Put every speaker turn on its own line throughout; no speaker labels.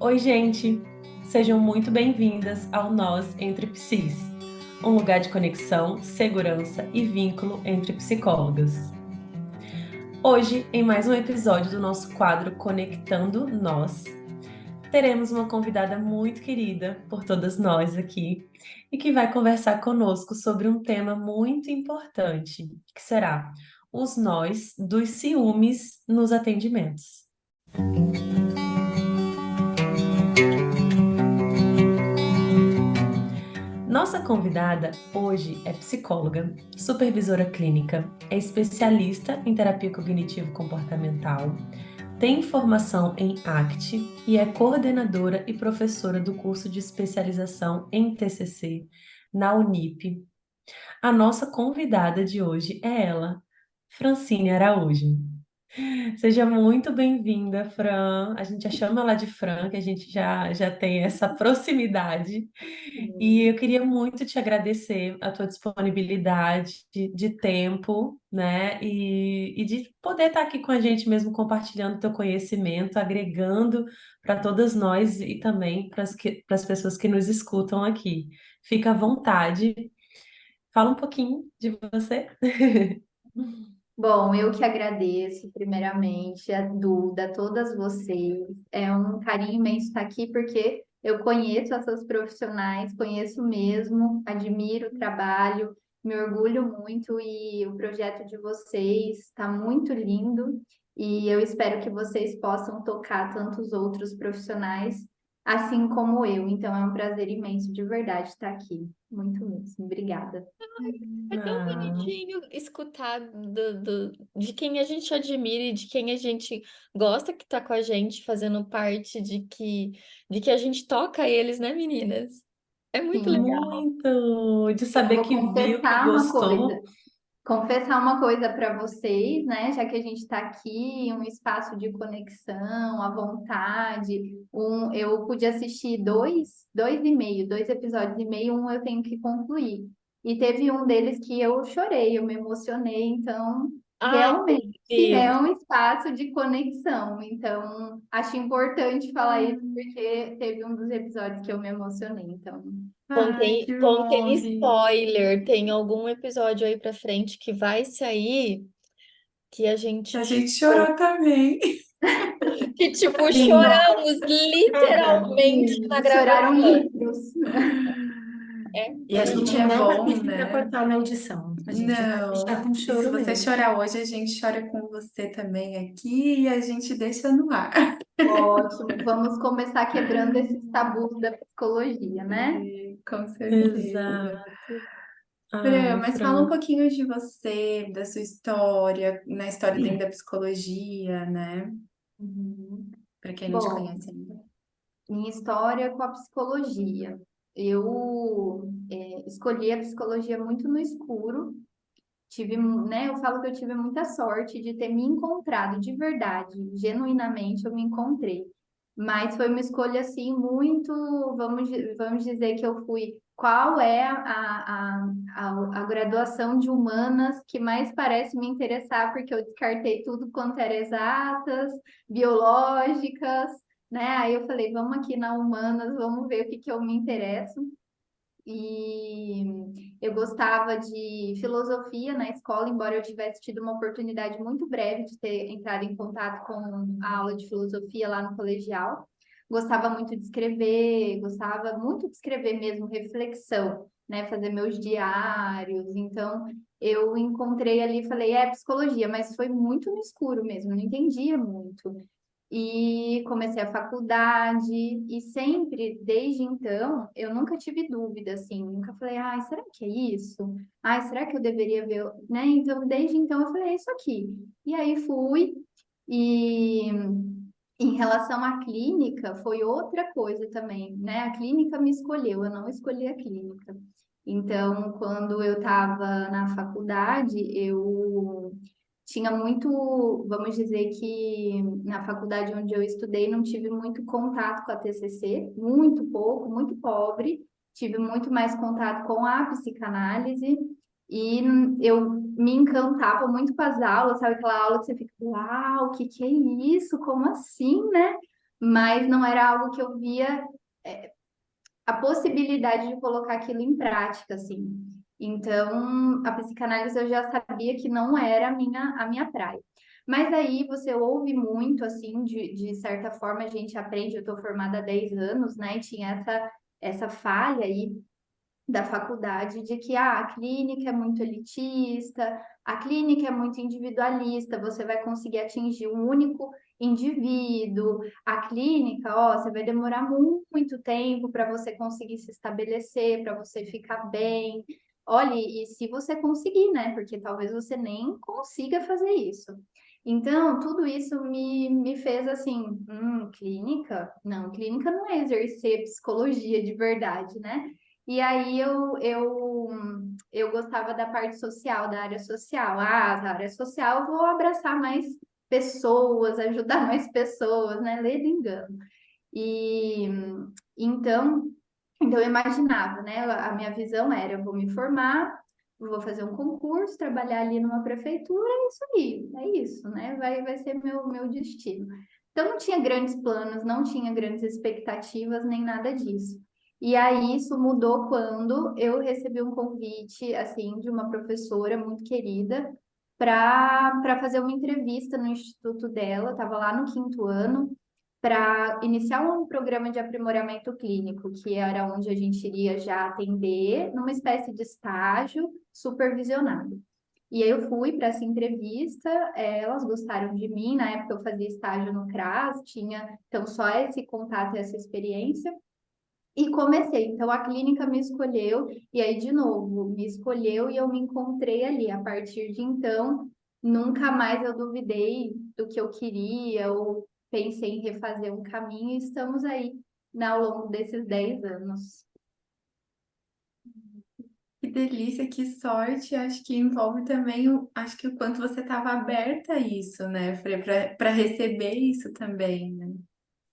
Oi, gente! Sejam muito bem-vindas ao Nós Entre Psis, um lugar de conexão, segurança e vínculo entre psicólogas. Hoje, em mais um episódio do nosso quadro Conectando Nós, teremos uma convidada muito querida por todas nós aqui e que vai conversar conosco sobre um tema muito importante, que será os nós dos ciúmes nos atendimentos. Nossa convidada hoje é psicóloga, supervisora clínica, é especialista em terapia cognitivo-comportamental, tem formação em ACT e é coordenadora e professora do curso de especialização em TCC na Unip. A nossa convidada de hoje é ela, Francine Araújo. Seja muito bem-vinda, Fran. A gente já chama ela de Fran, que a gente já tem essa proximidade. E eu queria muito te agradecer a tua disponibilidade de tempo, né? E de poder estar aqui com a gente mesmo, compartilhando teu conhecimento, agregando para todas nós e também para as pessoas que nos escutam aqui. Fica à vontade. Fala um pouquinho de você.
Bom, eu que agradeço, primeiramente, a Duda, a todas vocês. É um carinho imenso estar aqui, porque eu conheço essas profissionais, conheço mesmo, admiro o trabalho, me orgulho muito e o projeto de vocês está muito lindo e eu espero que vocês possam tocar tantos outros profissionais, assim como eu. Então, é um prazer imenso, de verdade, estar aqui. Muito mesmo. Obrigada.
É tão
Ah,
bonitinho escutar de quem a gente admira e de quem a gente gosta que tá com a gente, fazendo parte de que a gente toca eles, né, meninas? É muito
Sim.
legal.
muito de
Eu
saber
vou
que viu, que
confessar uma coisa.
gostou.
Confessar uma coisa para vocês, né? Já que a gente está aqui, um espaço de conexão, à vontade. Eu pude assistir dois episódios e meio, um eu tenho que concluir. E teve um deles que eu chorei, eu me emocionei, então
Ai, meu
realmente é
Deus.
um espaço de conexão. Então, acho importante falar isso,
Hum.
porque teve um dos episódios que eu me emocionei. Então,
Ai,
Contém,
que bom
contém
ouvir.
spoiler, tem algum episódio aí pra frente que vai sair que a
A
gente
gente chorou também.
que tipo
sim,
choramos literalmente na
sim, choraram
gravação.
litros.
É,
E a
é
gente
É
não vai
bom,
pedir para
né?
cortar na edição. A gente vai deixar
Não.
com
E se
choro
você
mesmo.
chorar hoje, a gente chora com você também aqui e a gente deixa no ar.
Ótimo, vamos começar quebrando esses tabus da psicologia, né?
Sim, com certeza.
exato.
Fran,
Ai,
mas fala um
Fran.
pouquinho de você, da sua história, na história dentro da psicologia, né?
Uhum.
Para quem não te
Bom,
conhece ainda.
minha história com a psicologia. Eu escolhi a psicologia muito no escuro. Tive, né, eu falo que eu tive muita sorte de ter me encontrado de verdade, genuinamente eu me encontrei. Mas foi uma escolha assim muito, vamos dizer que eu fui. Qual é a graduação de humanas que mais parece me interessar, porque eu descartei tudo quanto era exatas, biológicas, né? Aí eu falei, vamos aqui na humanas, vamos ver o que que eu me interesso. E eu gostava de filosofia na escola, embora eu tivesse tido uma oportunidade muito breve de ter entrado em contato com a aula de filosofia lá no colegial. Gostava muito de escrever, gostava muito de escrever mesmo, reflexão, né? Fazer meus diários. Então, eu encontrei ali, falei, é psicologia, mas foi muito no escuro mesmo, não entendia muito. E comecei a faculdade e sempre, desde então, eu nunca tive dúvida, assim, nunca falei, ai, será que é isso? Ai, será que eu deveria ver, né? Então, desde então, eu falei, é isso aqui. E aí fui, e em relação à clínica, foi outra coisa também, né? A clínica me escolheu, eu não escolhi a clínica. Então, quando eu estava na faculdade, eu tinha muito, vamos dizer que na faculdade onde eu estudei, não tive muito contato com a TCC, muito pouco, muito pobre. Tive muito mais contato com a psicanálise e eu me encantava muito com as aulas, sabe aquela aula que você fica, uau, o que que é isso? Como assim, né? mas não era algo que eu via a possibilidade de colocar aquilo em prática, assim. Então, a psicanálise eu já sabia que não era a minha praia. Mas aí você ouve muito, assim, de certa forma a gente aprende, eu estou formada há 10 anos, né, e tinha essa falha aí da faculdade de que a clínica é muito elitista, a clínica é muito individualista, você vai conseguir atingir um único indivíduo. A clínica, ó, você vai demorar muito tempo para você conseguir se estabelecer, para você ficar bem. Olha, e se você conseguir, né? Porque talvez você nem consiga fazer isso. Então, tudo isso me fez assim, clínica? Não, clínica não é exercer psicologia de verdade, né? E aí eu gostava da parte social, da área social. Ah, da área social eu vou abraçar mais pessoas, ajudar mais pessoas, né? Lei do engano. E então, então eu imaginava, né? A minha visão era, eu vou me formar, vou fazer um concurso, trabalhar ali numa prefeitura, é isso aí, é isso, né? Vai ser meu destino. Então não tinha grandes planos, não tinha grandes expectativas, nem nada disso. E aí isso mudou quando eu recebi um convite, assim, de uma professora muito querida para fazer uma entrevista no instituto dela, estava lá no 5º ano, para iniciar um programa de aprimoramento clínico, que era onde a gente iria já atender numa espécie de estágio supervisionado. E aí eu fui para essa entrevista, elas gostaram de mim, na época eu fazia estágio no CRAS, tinha então só esse contato e essa experiência, e comecei. Então a clínica me escolheu, e aí de novo, me escolheu e eu me encontrei ali. A partir de então, nunca mais eu duvidei do que eu queria, ou pensei em refazer um caminho, e estamos aí, né, ao longo desses 10 anos.
Que delícia, que sorte. Acho que envolve também, acho que o quanto você estava aberta a isso, né, para receber isso também, né?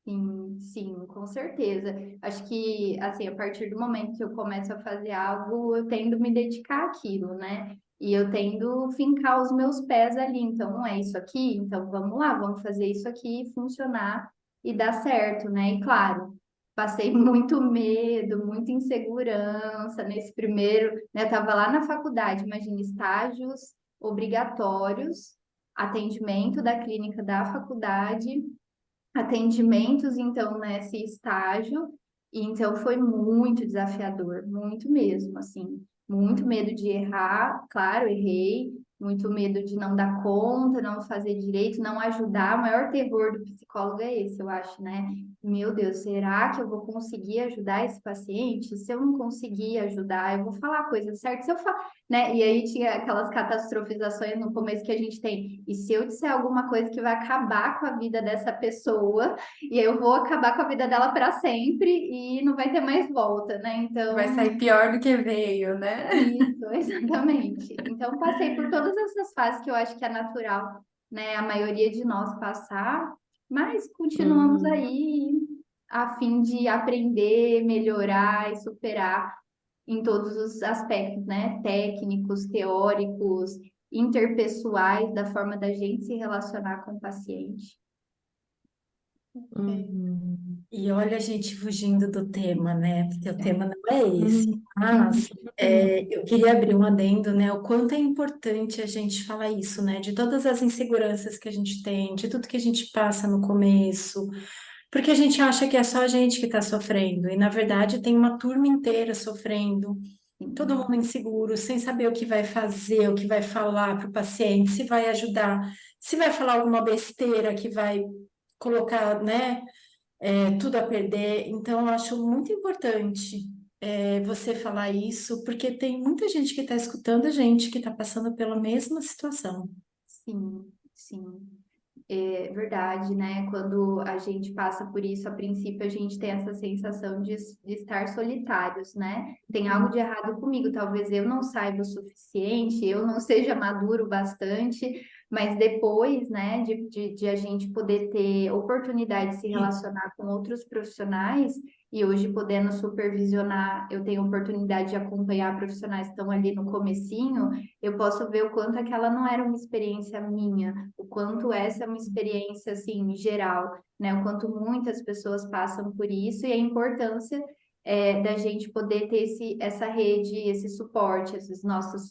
Sim, sim, com certeza. Acho que, assim, a partir do momento que eu começo a fazer algo, eu tendo me dedicar àquilo, né? E eu tendo fincar os meus pés ali. Então, não é isso aqui? Então, vamos lá, vamos fazer isso aqui funcionar e dar certo, né? E claro, passei muito medo, muita insegurança nesse primeiro, né? Eu tava lá na faculdade, imagina, estágios obrigatórios, atendimento da clínica da faculdade, atendimentos, então, nesse estágio, e então foi muito desafiador, muito mesmo, assim, muito medo de errar, claro, errei, muito medo de não dar conta, não fazer direito, não ajudar. O maior terror do psicólogo é esse, eu acho, né? Meu Deus, será que eu vou conseguir ajudar esse paciente? Se eu não conseguir ajudar, eu vou falar a coisa certa. Se eu falar, né? E aí tinha aquelas catastrofizações no começo que a gente tem. E se eu disser alguma coisa que vai acabar com a vida dessa pessoa, e eu vou acabar com a vida dela para sempre e não vai ter mais volta, né?
Vai
Então,
sair pior do que veio, né?
isso, exatamente. Então, passei por todas essas fases que eu acho que é natural, né? A maioria de nós passar, mas continuamos
Uhum.
aí a fim de aprender, melhorar e superar em todos os aspectos, né? Técnicos, teóricos, interpessoais, da forma da gente se relacionar com o paciente.
Uhum.
E olha a gente fugindo do tema, né? Porque o tema não é esse.
Uhum.
Mas eu queria abrir um adendo, né? O quanto é importante a gente falar isso, né? De todas as inseguranças que a gente tem, de tudo que a gente passa no começo, porque a gente acha que é só a gente que está sofrendo, e na verdade tem uma turma inteira sofrendo, todo mundo inseguro, sem saber o que vai fazer, o que vai falar para o paciente, se vai ajudar, se vai falar alguma besteira que vai colocar, né? Tudo a perder. Então, eu acho muito importante você falar isso, porque tem muita gente que está escutando a gente que está passando pela mesma situação.
Sim, sim. É verdade, né? Quando a gente passa por isso, a princípio a gente tem essa sensação de estar solitários, né? Tem algo de errado comigo, talvez eu não saiba o suficiente, eu não seja maduro o bastante Mas depois, né, de a gente poder ter oportunidade de se relacionar com outros profissionais, e hoje podendo supervisionar, eu tenho oportunidade de acompanhar profissionais que estão ali no comecinho, eu posso ver o quanto aquela não era uma experiência minha, o quanto essa é uma experiência, assim, geral, né? O quanto muitas pessoas passam por isso e a importância da gente poder ter essa rede, esse suporte,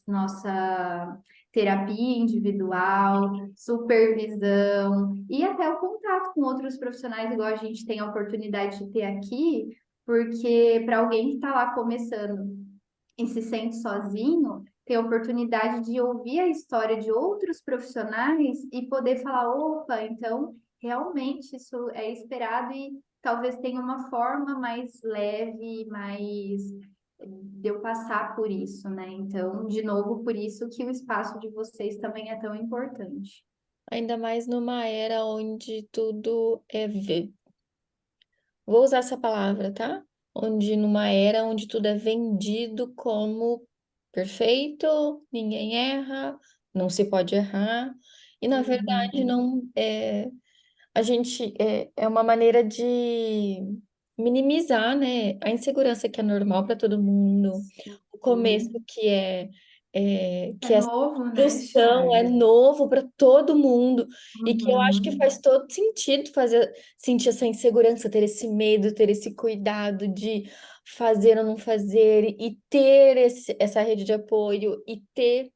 nossa terapia individual, supervisão e até o contato com outros profissionais, igual a gente tem a oportunidade de ter aqui, porque para alguém que está lá começando e se sente sozinho, ter a oportunidade de ouvir a história de outros profissionais e poder falar, opa, então realmente isso é esperado e talvez tenha uma forma mais leve, mais de eu passar por isso, né? Então, de novo, por isso que o espaço de vocês também é tão importante.
Ainda mais numa era onde tudo é vou usar essa palavra, tá? Onde numa era onde tudo é vendido como perfeito, ninguém erra, não se pode errar. E na verdade
Uhum.
não a gente é uma maneira de minimizar, né, a insegurança que é normal para todo mundo, o começo
Sim.
que
É
é
novo, né,
construção é
Chay?
novo para todo mundo e que eu acho que
Uhum.
faz todo sentido sentir essa insegurança, ter esse medo, ter esse cuidado de fazer ou não fazer e ter essa rede de apoio e ter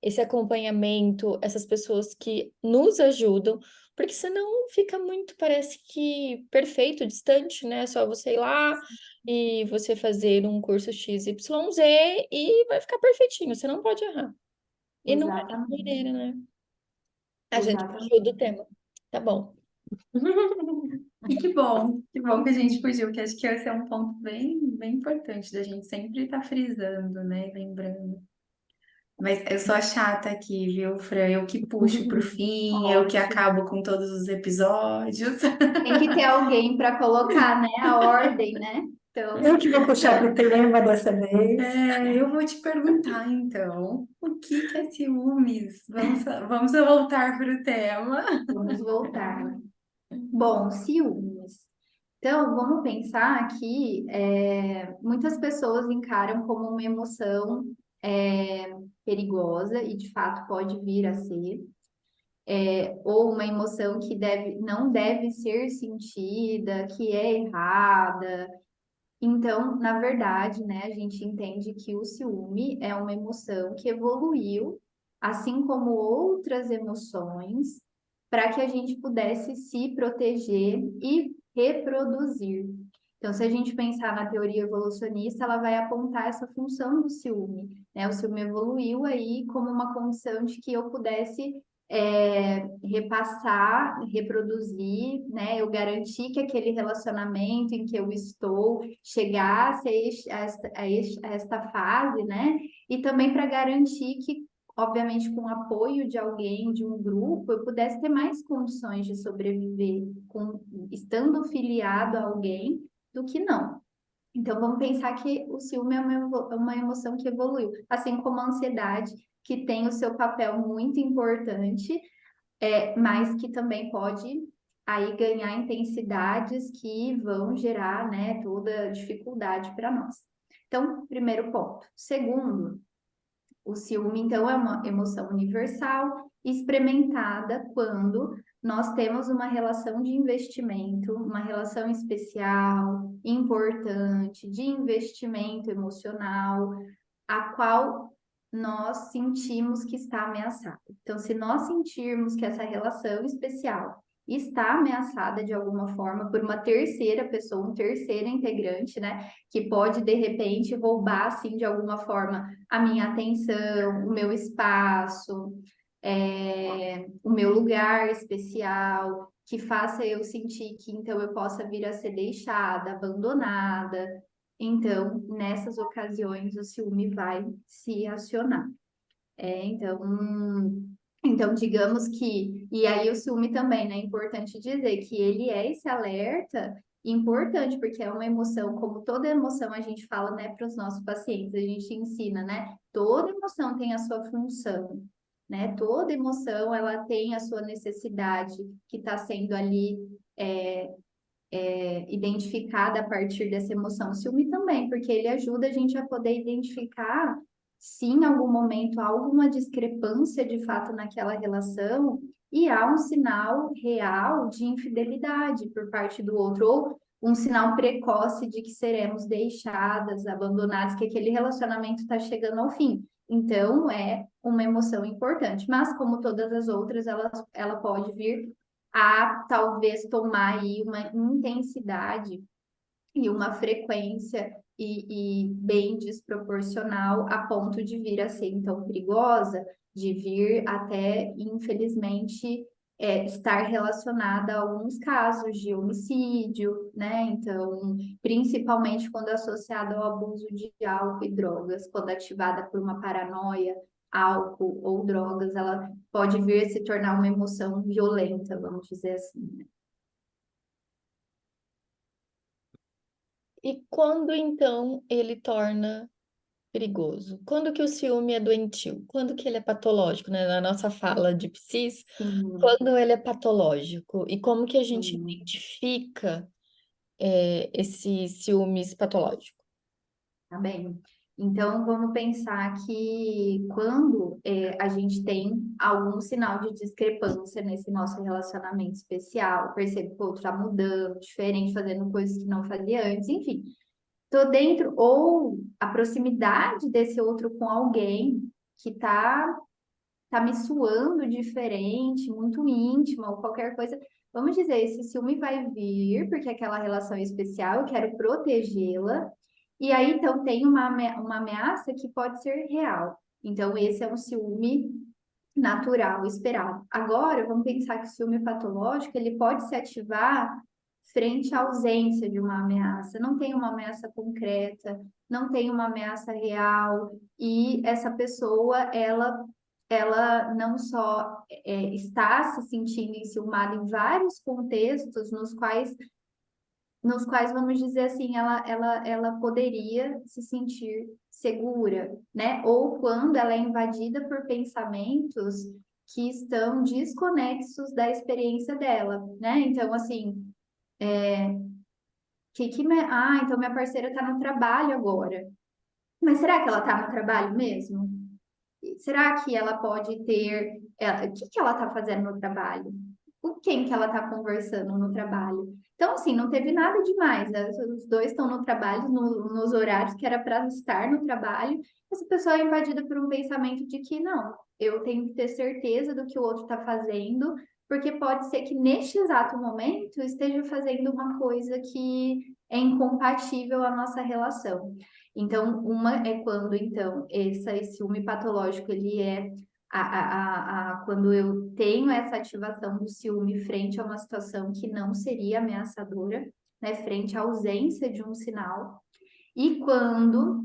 esse acompanhamento, essas pessoas que nos ajudam, porque senão fica muito, parece que perfeito, distante, né? Só você ir lá e você fazer um curso XYZ e vai ficar perfeitinho, você não pode errar. E não é dessa
Exatamente.
maneira, né? A gente fugiu do
Exatamente.
tema. Tá bom.
E que bom que a gente fugiu, que acho que esse é um ponto bem importante da gente sempre estar frisando, né? Lembrando. Mas eu sou a chata aqui, viu, Fran? Eu que puxo pro fim, eu que
Ótimo.
acabo com todos os episódios.
Tem que ter alguém para colocar, né, a ordem, né?
Eu
Então,
que vou puxar pro tema dessa vez. Eu vou te perguntar, então, o que que é ciúmes? Vamos voltar pro tema.
vamos voltar. Bom, ciúmes. Então, vamos pensar que muitas pessoas encaram como uma emoção perigosa e de fato pode vir a ser, ou uma emoção que não deve ser sentida, que é errada. Então, na verdade, né, a gente entende que o ciúme é uma emoção que evoluiu, assim como outras emoções, para que a gente pudesse se proteger e reproduzir. Então, se a gente pensar na teoria evolucionista, ela vai apontar essa função do ciúme, né? O ciúme evoluiu aí como uma condição de que eu pudesse repassar, reproduzir, né? Eu garantir que aquele relacionamento em que eu estou chegasse a esta fase, né? E também para garantir que, obviamente, com o apoio de alguém, de um grupo, eu pudesse ter mais condições de sobreviver, estando filiado a alguém, do que não. Então, vamos pensar que o ciúme é uma emoção que evoluiu, assim como a ansiedade, que tem o seu papel muito importante, mas que também pode aí ganhar intensidades que vão gerar, né, toda dificuldade para nós. Então, primeiro ponto. Segundo, o ciúme, então, é uma emoção universal, experimentada quando nós temos uma relação de investimento, uma relação especial, importante, de investimento emocional, a qual nós sentimos que está ameaçada. Então, se nós sentirmos que essa relação especial está ameaçada de alguma forma por uma terceira pessoa, um terceiro integrante, né, que pode de repente roubar assim de alguma forma a minha atenção, o meu espaço, o meu lugar especial, que faça eu sentir que então eu possa vir a ser deixada, abandonada. Então, nessas ocasiões, o ciúme vai se acionar. Então, digamos que, e aí o ciúme também, né? É importante dizer que ele é esse alerta importante, porque é uma emoção, como toda emoção a gente fala, né, para os nossos pacientes, a gente ensina, né? Toda emoção tem a sua função. né? Toda emoção, ela tem a sua necessidade que está sendo ali identificada a partir dessa emoção. O ciúme também, porque ele ajuda a gente a poder identificar se em algum momento há alguma discrepância de fato naquela relação e há um sinal real de infidelidade por parte do outro, ou um sinal precoce de que seremos deixadas, abandonadas, que aquele relacionamento está chegando ao fim. Então, é uma emoção importante, mas como todas as outras, ela pode vir a talvez tomar aí uma intensidade e uma frequência e bem desproporcional a ponto de vir a ser então perigosa, de vir até, infelizmente, estar relacionada a alguns casos de homicídio, né? Então, principalmente quando associado ao abuso de álcool e drogas, quando ativada por uma paranoia, álcool ou drogas, ela pode vir a se tornar uma emoção violenta, vamos dizer assim, né?
E quando então ele torna perigoso? Quando que o ciúme é doentio? Quando que ele é patológico, né? Na nossa fala de psis,
Sim,
quando ele é patológico? E como que a gente
sim.
identifica esse ciúmes patológico?
Tá bem. Então, vamos pensar que quando a gente tem algum sinal de discrepância nesse nosso relacionamento especial, percebo que o outro está mudando, diferente, fazendo coisas que não fazia antes, enfim, tô dentro, ou a proximidade desse outro com alguém que tá me suando diferente, muito íntima, ou qualquer coisa. Vamos dizer, esse ciúme vai vir, porque aquela relação é especial, eu quero protegê-la. E aí, então, tem uma ameaça que pode ser real. Então, esse é um ciúme natural, esperado. Agora, vamos pensar que o ciúme patológico, ele pode se ativar frente à ausência de uma ameaça. Não tem uma ameaça concreta, não tem uma ameaça real, e essa pessoa, ela não só está se sentindo enciumada em vários contextos nos quais vamos dizer assim, ela poderia se sentir segura, né? Ou quando ela é invadida por pensamentos que estão desconexos da experiência dela, né? Então, assim, então minha parceira está no trabalho agora. Mas será que ela está no trabalho mesmo? Será que ela pode ter. O que que ela está fazendo no trabalho? Com quem que ela está conversando no trabalho? Então, assim, não teve nada demais, né? Os dois estão no trabalho, nos horários que era para estar no trabalho. Essa pessoa é invadida por um pensamento de que não, eu tenho que ter certeza do que o outro está fazendo, porque pode ser que neste exato momento esteja fazendo uma coisa que é incompatível à nossa relação. Então, uma é quando, então, esse ciúme patológico, ele é quando eu tenho essa ativação do ciúme frente a uma situação que não seria ameaçadora, né, frente à ausência de um sinal, e quando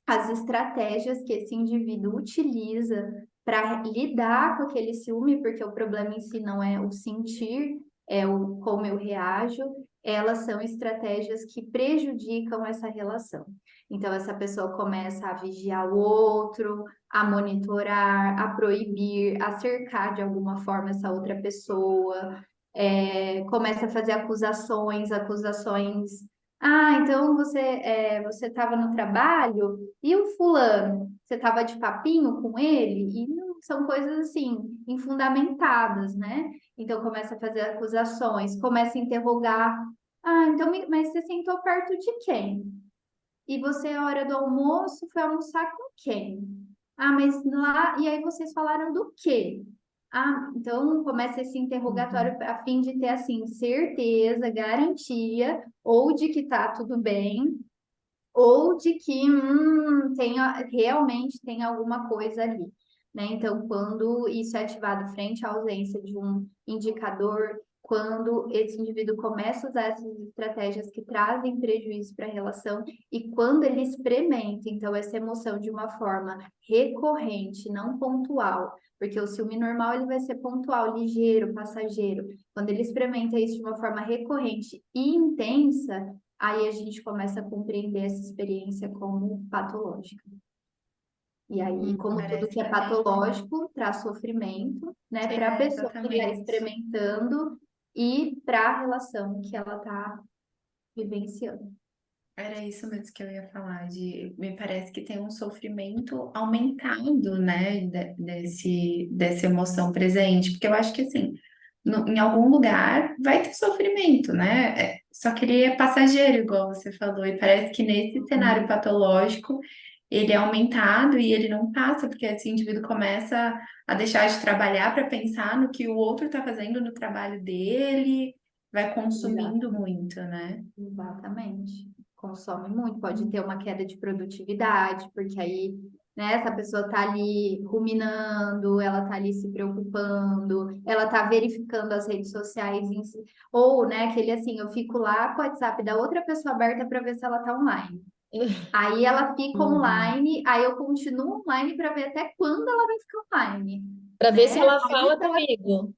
as estratégias que esse indivíduo utiliza para lidar com aquele ciúme, porque o problema em si não é o sentir, é o como eu reajo, elas são estratégias que prejudicam essa relação. Então, essa pessoa começa a vigiar o outro, a monitorar, a proibir, a cercar de alguma forma essa outra pessoa, começa a fazer acusações. Ah, então você estava no trabalho e o fulano, você estava de papinho com ele? E não, são coisas assim, infundamentadas, né? Então começa a fazer acusações, começa a interrogar. Ah, então, mas você sentou perto de quem? E você, a hora do almoço, foi almoçar com quem? Ah, mas lá. E aí vocês falaram do quê? Ah, então começa esse interrogatório a fim de ter, assim, certeza, garantia, ou de que tá tudo bem, ou de que realmente tem alguma coisa ali, né? Então, quando isso é ativado frente à ausência de um indicador, quando esse indivíduo começa a usar essas estratégias que trazem prejuízo para a relação e quando ele experimenta, então, essa emoção de uma forma recorrente, não pontual, porque o ciúme normal ele vai ser pontual, ligeiro, passageiro. Quando ele experimenta isso de uma forma recorrente e intensa, aí a gente começa a compreender essa experiência como patológica. E aí, como tudo
Parece
que é
bem.
patológico, traz sofrimento, né, para a pessoa que está
Exatamente.
experimentando e para a relação que ela está vivenciando.
Era isso mesmo que eu ia falar, me parece que tem um sofrimento aumentado, né, dessa emoção presente, porque eu acho que, assim, em algum lugar vai ter sofrimento, né, só que ele é passageiro, igual você falou, e parece que nesse cenário patológico ele é aumentado e ele não passa, porque esse indivíduo começa a deixar de trabalhar para pensar no que o outro está fazendo no trabalho dele, vai consumindo
Exato.
muito, né?
Exatamente. Consome muito, pode ter uma queda de produtividade, porque aí, né, essa pessoa tá ali ruminando, ela tá ali se preocupando, ela tá verificando as redes sociais em si, ou, né, aquele assim, eu fico lá com o WhatsApp da outra pessoa aberta para ver se ela tá online. Aí ela fica
Uhum.
online, aí eu continuo online para ver até quando ela vai ficar online,
Para ver se
né?
ela
Aí
fala
se ela
comigo.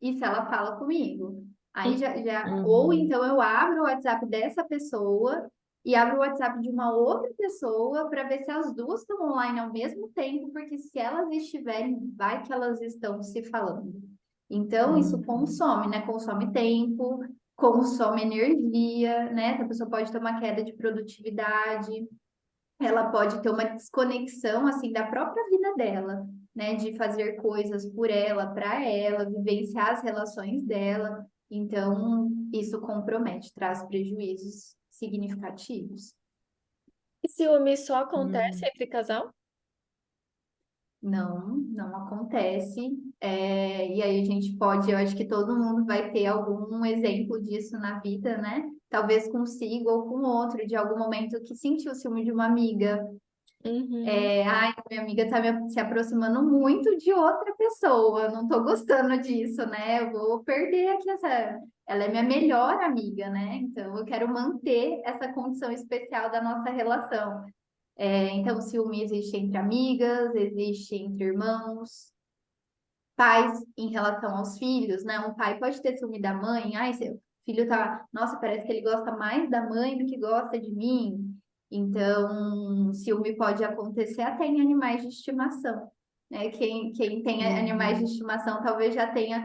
e se ela fala comigo. Aí ou
Uhum.
então eu abro o WhatsApp dessa pessoa e abro o WhatsApp de uma outra pessoa para ver se as duas estão online ao mesmo tempo, porque se elas estiverem, vai que elas estão se falando. Então, isso consome, né? Consome tempo, consome energia, né? Essa pessoa pode ter uma queda de produtividade, ela pode ter uma desconexão assim da própria vida dela, né, de fazer coisas por ela, para ela, vivenciar as relações dela. Então, isso compromete, traz prejuízos significativos.
E ciúme só acontece
Uhum.
entre casal?
Não, não acontece. E aí a gente pode, eu acho que todo mundo vai ter algum exemplo disso na vida, né? Talvez consigo ou com outro, de algum momento que sentiu ciúme de uma amiga.
Uhum.
Ai, minha amiga tá se aproximando muito de outra pessoa, eu não tô gostando disso, né? Eu vou perder aqui essa. Ela é minha melhor amiga, né? Então eu quero manter essa condição especial da nossa relação. Então, ciúme existe entre amigas, existe entre irmãos, pais em relação aos filhos, né? Um pai pode ter ciúme da mãe, ai, seu filho tá, nossa, parece que ele gosta mais da mãe do que gosta de mim. Então, ciúme pode acontecer até em animais de estimação, né? Quem tem animais de
Uhum.
estimação talvez já tenha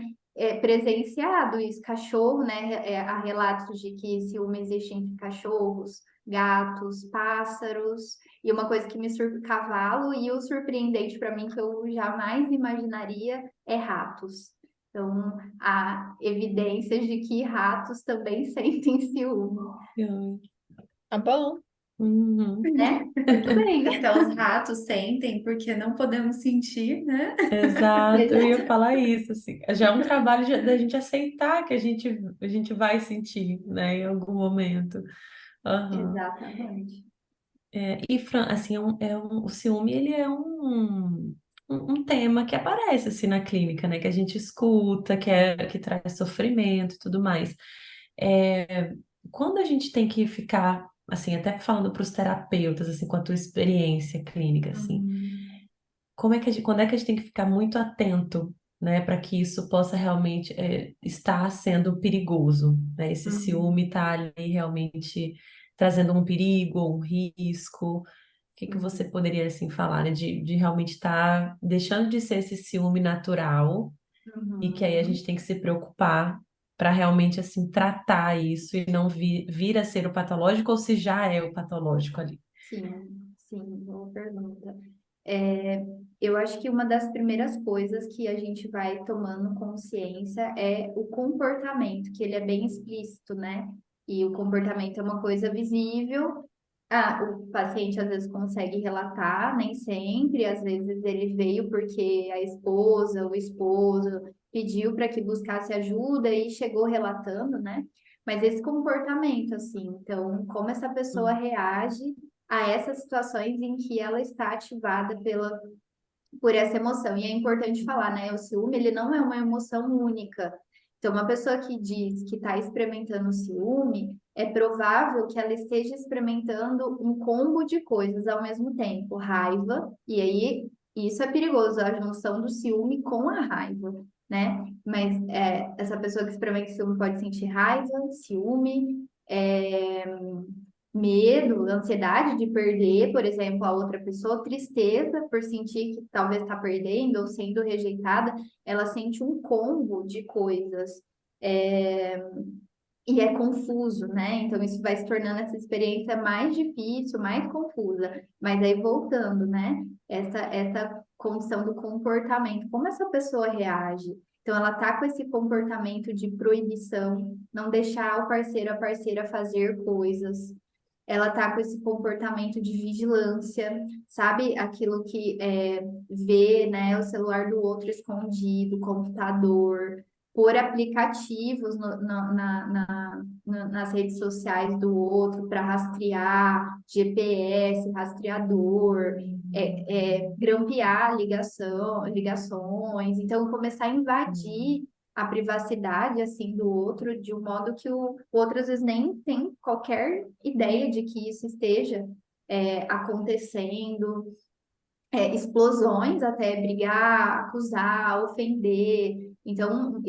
presenciado isso, cachorro, né? Há relatos de que ciúme existe entre cachorros, gatos, pássaros. E uma coisa que me cavalo, e o surpreendente para mim, que eu jamais imaginaria, é ratos. Então, há evidências de que ratos também sentem ciúme,
Tá bom.
Uhum.
né? Muito bem.
Então, os ratos sentem porque não podemos sentir, né?
Exato, eu ia
Exato.
falar isso, assim. Já é um trabalho da gente aceitar que a gente vai sentir, né, em algum momento. Aham.
Exatamente.
E, Fran, assim, o ciúme, ele é um tema que aparece, assim, na clínica, né, que a gente escuta, que traz sofrimento e tudo mais. É, quando a gente tem que ficar, assim, até falando para os terapeutas, assim, com a tua experiência clínica, assim,
Uhum.
quando é que a gente tem que ficar muito atento, né, para que isso possa realmente estar sendo perigoso, né? Esse ciúme
Uhum.
está ali realmente trazendo um perigo ou um risco. O que que você
Sim.
poderia assim falar, né, de realmente estar deixando de ser esse ciúme natural e que aí a gente
Uhum.
tem que se preocupar para realmente assim tratar isso e não vir a ser o patológico ou se já é o patológico ali.
Sim, sim, boa pergunta. Eu acho que uma das primeiras coisas que a gente vai tomando consciência é o comportamento, que ele é bem explícito, né? E o comportamento é uma coisa visível. Ah, o paciente às vezes consegue relatar, nem sempre, às vezes ele veio porque a esposa, o esposo pediu para que buscasse ajuda e chegou relatando, né? Mas esse comportamento, assim, então, como essa pessoa reage a essas situações em que ela está ativada por essa emoção. E é importante falar, né? O ciúme, ele não é uma emoção única. Então, uma pessoa que diz que está experimentando o ciúme, é provável que ela esteja experimentando um combo de coisas ao mesmo tempo, raiva, e aí isso é perigoso, a junção do ciúme com a raiva, né? Mas essa pessoa que experimenta ciúme pode sentir raiva, ciúme, medo, ansiedade de perder, por exemplo, a outra pessoa, tristeza por sentir que talvez está perdendo ou sendo rejeitada, ela sente um combo de coisas. É, e é confuso, né? Então isso vai se tornando essa experiência mais difícil, mais confusa. Mas aí voltando, né? Essa condição do comportamento, como essa pessoa reage? Então ela tá com esse comportamento de proibição, não deixar o parceiro, a parceira fazer coisas. Ela tá com esse comportamento de vigilância, sabe? Aquilo que vê, né, o celular do outro escondido, computador, por aplicativos nas redes sociais do outro para rastrear, GPS, rastreador, grampear ligações, então começar a invadir a privacidade assim do outro de um modo que o outro às vezes nem tem qualquer ideia de que isso esteja acontecendo, explosões até brigar, acusar, ofender. Então,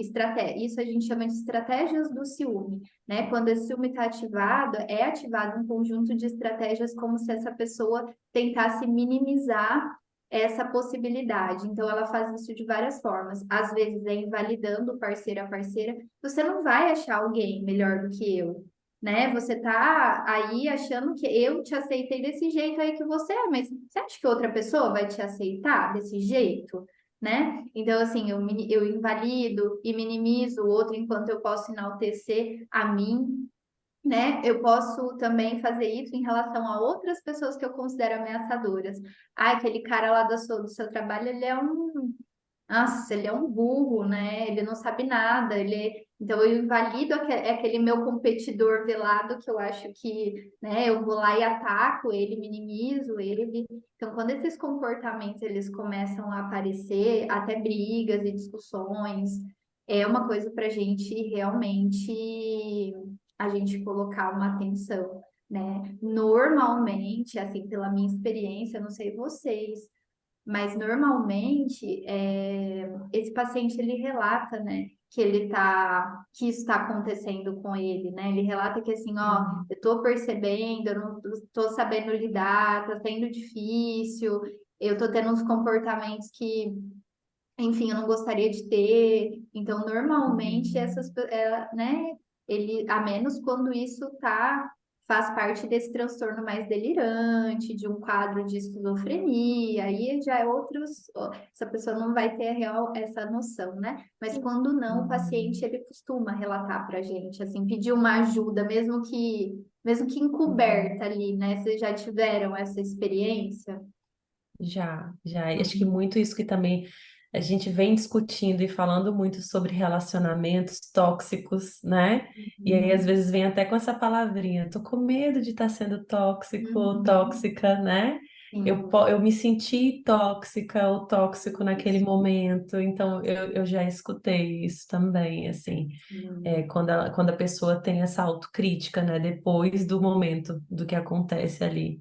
isso a gente chama de estratégias do ciúme, né? Quando esse ciúme está ativado, é ativado um conjunto de estratégias como se essa pessoa tentasse minimizar essa possibilidade. Então, ela faz isso de várias formas. Às vezes é invalidando o parceiro, a parceira. Você não vai achar alguém melhor do que eu, né? Você tá aí achando que eu te aceitei desse jeito aí que você é, mas você acha que outra pessoa vai te aceitar desse jeito, né? Então, assim, eu invalido e minimizo o outro enquanto eu posso enaltecer a mim, né? Eu posso também fazer isso em relação a outras pessoas que eu considero ameaçadoras. Ah, aquele cara lá do seu trabalho, ele é um nossa, ele é um burro, né? Ele não sabe nada. Então eu invalido aquele meu competidor velado que eu acho que, né? Eu vou lá e ataco ele, minimizo ele. Então, quando esses comportamentos eles começam a aparecer, até brigas e discussões, é uma coisa para a gente realmente a gente colocar uma atenção, né? Normalmente, assim, pela minha experiência, eu não sei vocês. Mas normalmente esse paciente ele relata, né, que isso está acontecendo com ele, né? Ele relata que assim, ó, eu tô percebendo, eu não tô sabendo lidar, tá sendo difícil, eu tô tendo uns comportamentos que, enfim, eu não gostaria de ter. Então, normalmente né, ele, a menos quando isso faz parte desse transtorno mais delirante, de um quadro de esquizofrenia, aí já é essa pessoa não vai ter essa noção, né? Mas quando não, o paciente ele costuma relatar para a gente, assim, pedir uma ajuda, mesmo que encoberta ali, né? Vocês já tiveram essa experiência?
Já. E acho que muito isso que também a gente vem discutindo e falando muito sobre relacionamentos tóxicos, né? E aí, às vezes, vem até com essa palavrinha, tô com medo de estar sendo tóxico ou tóxica, né? Eu me senti tóxica ou tóxico naquele momento, então eu já escutei isso também, assim, quando a pessoa tem essa autocrítica, né? Depois do momento do que acontece ali.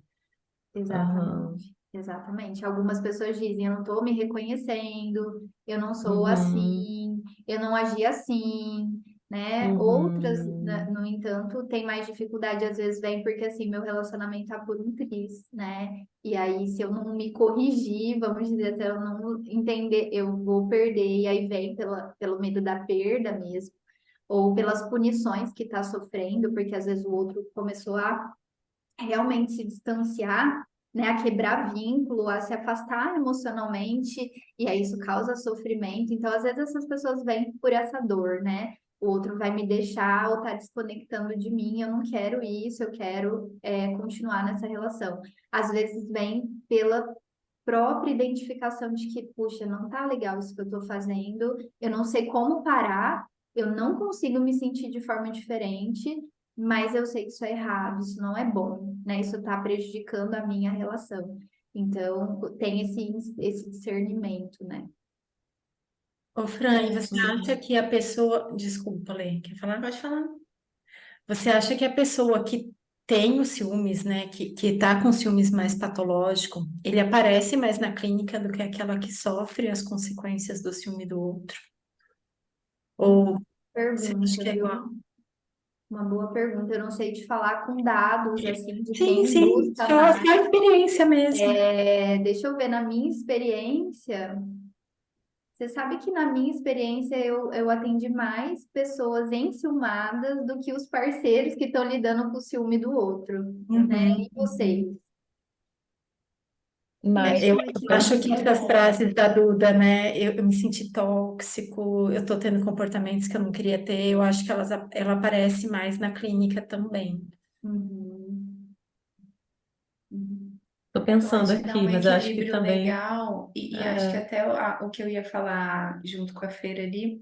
Aham.
Exatamente, exatamente. Algumas pessoas dizem, eu não estou me reconhecendo, eu não sou
Uhum.
assim, eu não agi assim, né? Outras,
Uhum.
no entanto, têm mais dificuldade, às vezes vem porque assim, meu relacionamento tá por um triz, né? E aí, se eu não me corrigir, vamos dizer, se eu não entender, eu vou perder, e aí vem pelo medo da perda mesmo, ou pelas punições que está sofrendo, porque às vezes o outro começou a realmente se distanciar, né, a quebrar vínculo, a se afastar emocionalmente, e aí isso causa sofrimento. Então, às vezes essas pessoas vêm por essa dor, né? O outro vai me deixar ou tá desconectando de mim, eu não quero isso, eu quero continuar nessa relação. Às vezes vem pela própria identificação de que, puxa, não tá legal isso que eu tô fazendo, eu não sei como parar, eu não consigo me sentir de forma diferente, mas eu sei que isso é errado, isso não é bom, né? Isso está prejudicando a minha relação. Então, tem esse discernimento, né?
Ô, Fran, e você acha
Uhum.
que a pessoa. Desculpa, Lê, quer falar? Pode falar. Você acha que a pessoa que tem os ciúmes, né, que tá com ciúmes mais patológico, ele aparece mais na clínica do que aquela que sofre as consequências do ciúme do outro? Ou você acha
Pergunta,
que é
viu?
igual?
Uma boa pergunta. Eu não sei te falar com dados, assim, de
Sim,
quem
sim,
busca
só a
mais.
sua experiência mesmo.
Deixa eu ver, na minha experiência, você sabe que na minha experiência eu atendi mais pessoas enciumadas do que os parceiros que estão lidando com o ciúme do outro, né?
Uhum,
E
uhum.
vocês?
Mas
Eu
tô
acho que
pensando.
essas frases da Duda, né? Eu me senti tóxico, eu tô tendo comportamentos que eu não queria ter, eu acho que ela aparece mais na clínica também.
Uhum, uhum.
Tô
Eu
pensando
acho que dá
aqui,
um
mas eu acho que
equilíbrio
também.
legal, e acho que
É,
até o que eu ia falar junto com a Feira ali,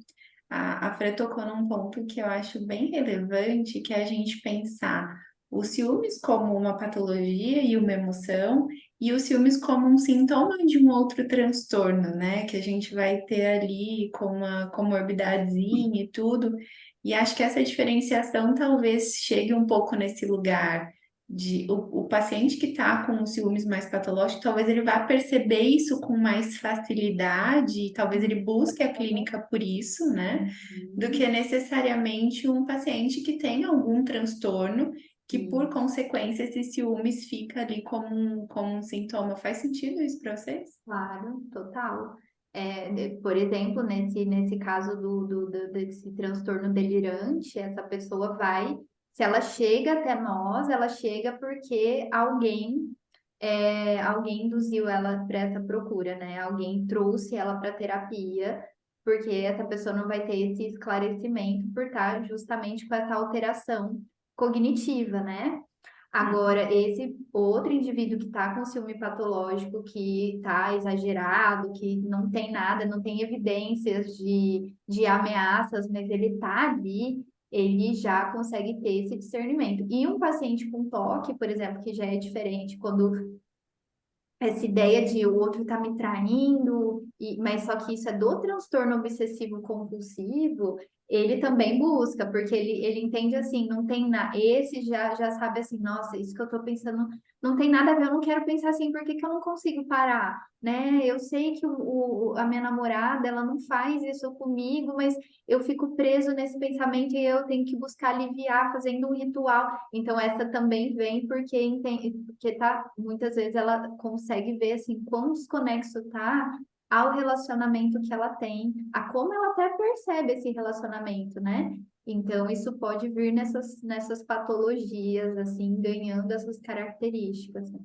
a Fran tocou num ponto que eu acho bem relevante, que é a gente pensar os ciúmes como uma patologia e uma emoção, e os ciúmes como um sintoma de um outro transtorno, né? Que a gente vai ter ali com uma comorbidadezinha e tudo. E acho que essa diferenciação talvez chegue um pouco nesse lugar de o paciente que está com os ciúmes mais patológicos, talvez ele vá perceber isso com mais facilidade, e talvez ele busque a clínica por isso, né? Do que necessariamente um paciente que tem algum transtorno, que por consequência esses ciúmes fica ali como um sintoma. Faz sentido isso para vocês?
Claro, total. Por exemplo, nesse caso desse transtorno delirante, essa pessoa vai, se ela chega até nós, ela chega porque alguém induziu ela para essa procura, né? Alguém trouxe ela para terapia, porque essa pessoa não vai ter esse esclarecimento por estar justamente com essa alteração cognitiva, né? Agora, esse outro indivíduo que está com ciúme patológico, que está exagerado, que não tem nada, não tem evidências de ameaças, mas ele está ali, ele já consegue ter esse discernimento. E um paciente com toque, por exemplo, que já é diferente, quando essa ideia de o outro tá me traindo, mas só que isso é do transtorno obsessivo compulsivo, ele também busca, porque ele entende assim, não tem nada, esse já sabe assim, nossa, isso que eu tô pensando não tem nada a ver, eu não quero pensar assim, por que que eu não consigo parar, né? Eu sei que a minha namorada, ela não faz isso comigo, mas eu fico preso nesse pensamento e eu tenho que buscar aliviar fazendo um ritual. Então, essa também vem porque entende, porque tá, muitas vezes ela consegue ver assim quão desconexo tá ao relacionamento que ela tem, a como ela até percebe esse relacionamento, né? Então, isso pode vir nessas patologias, assim, ganhando essas características, né?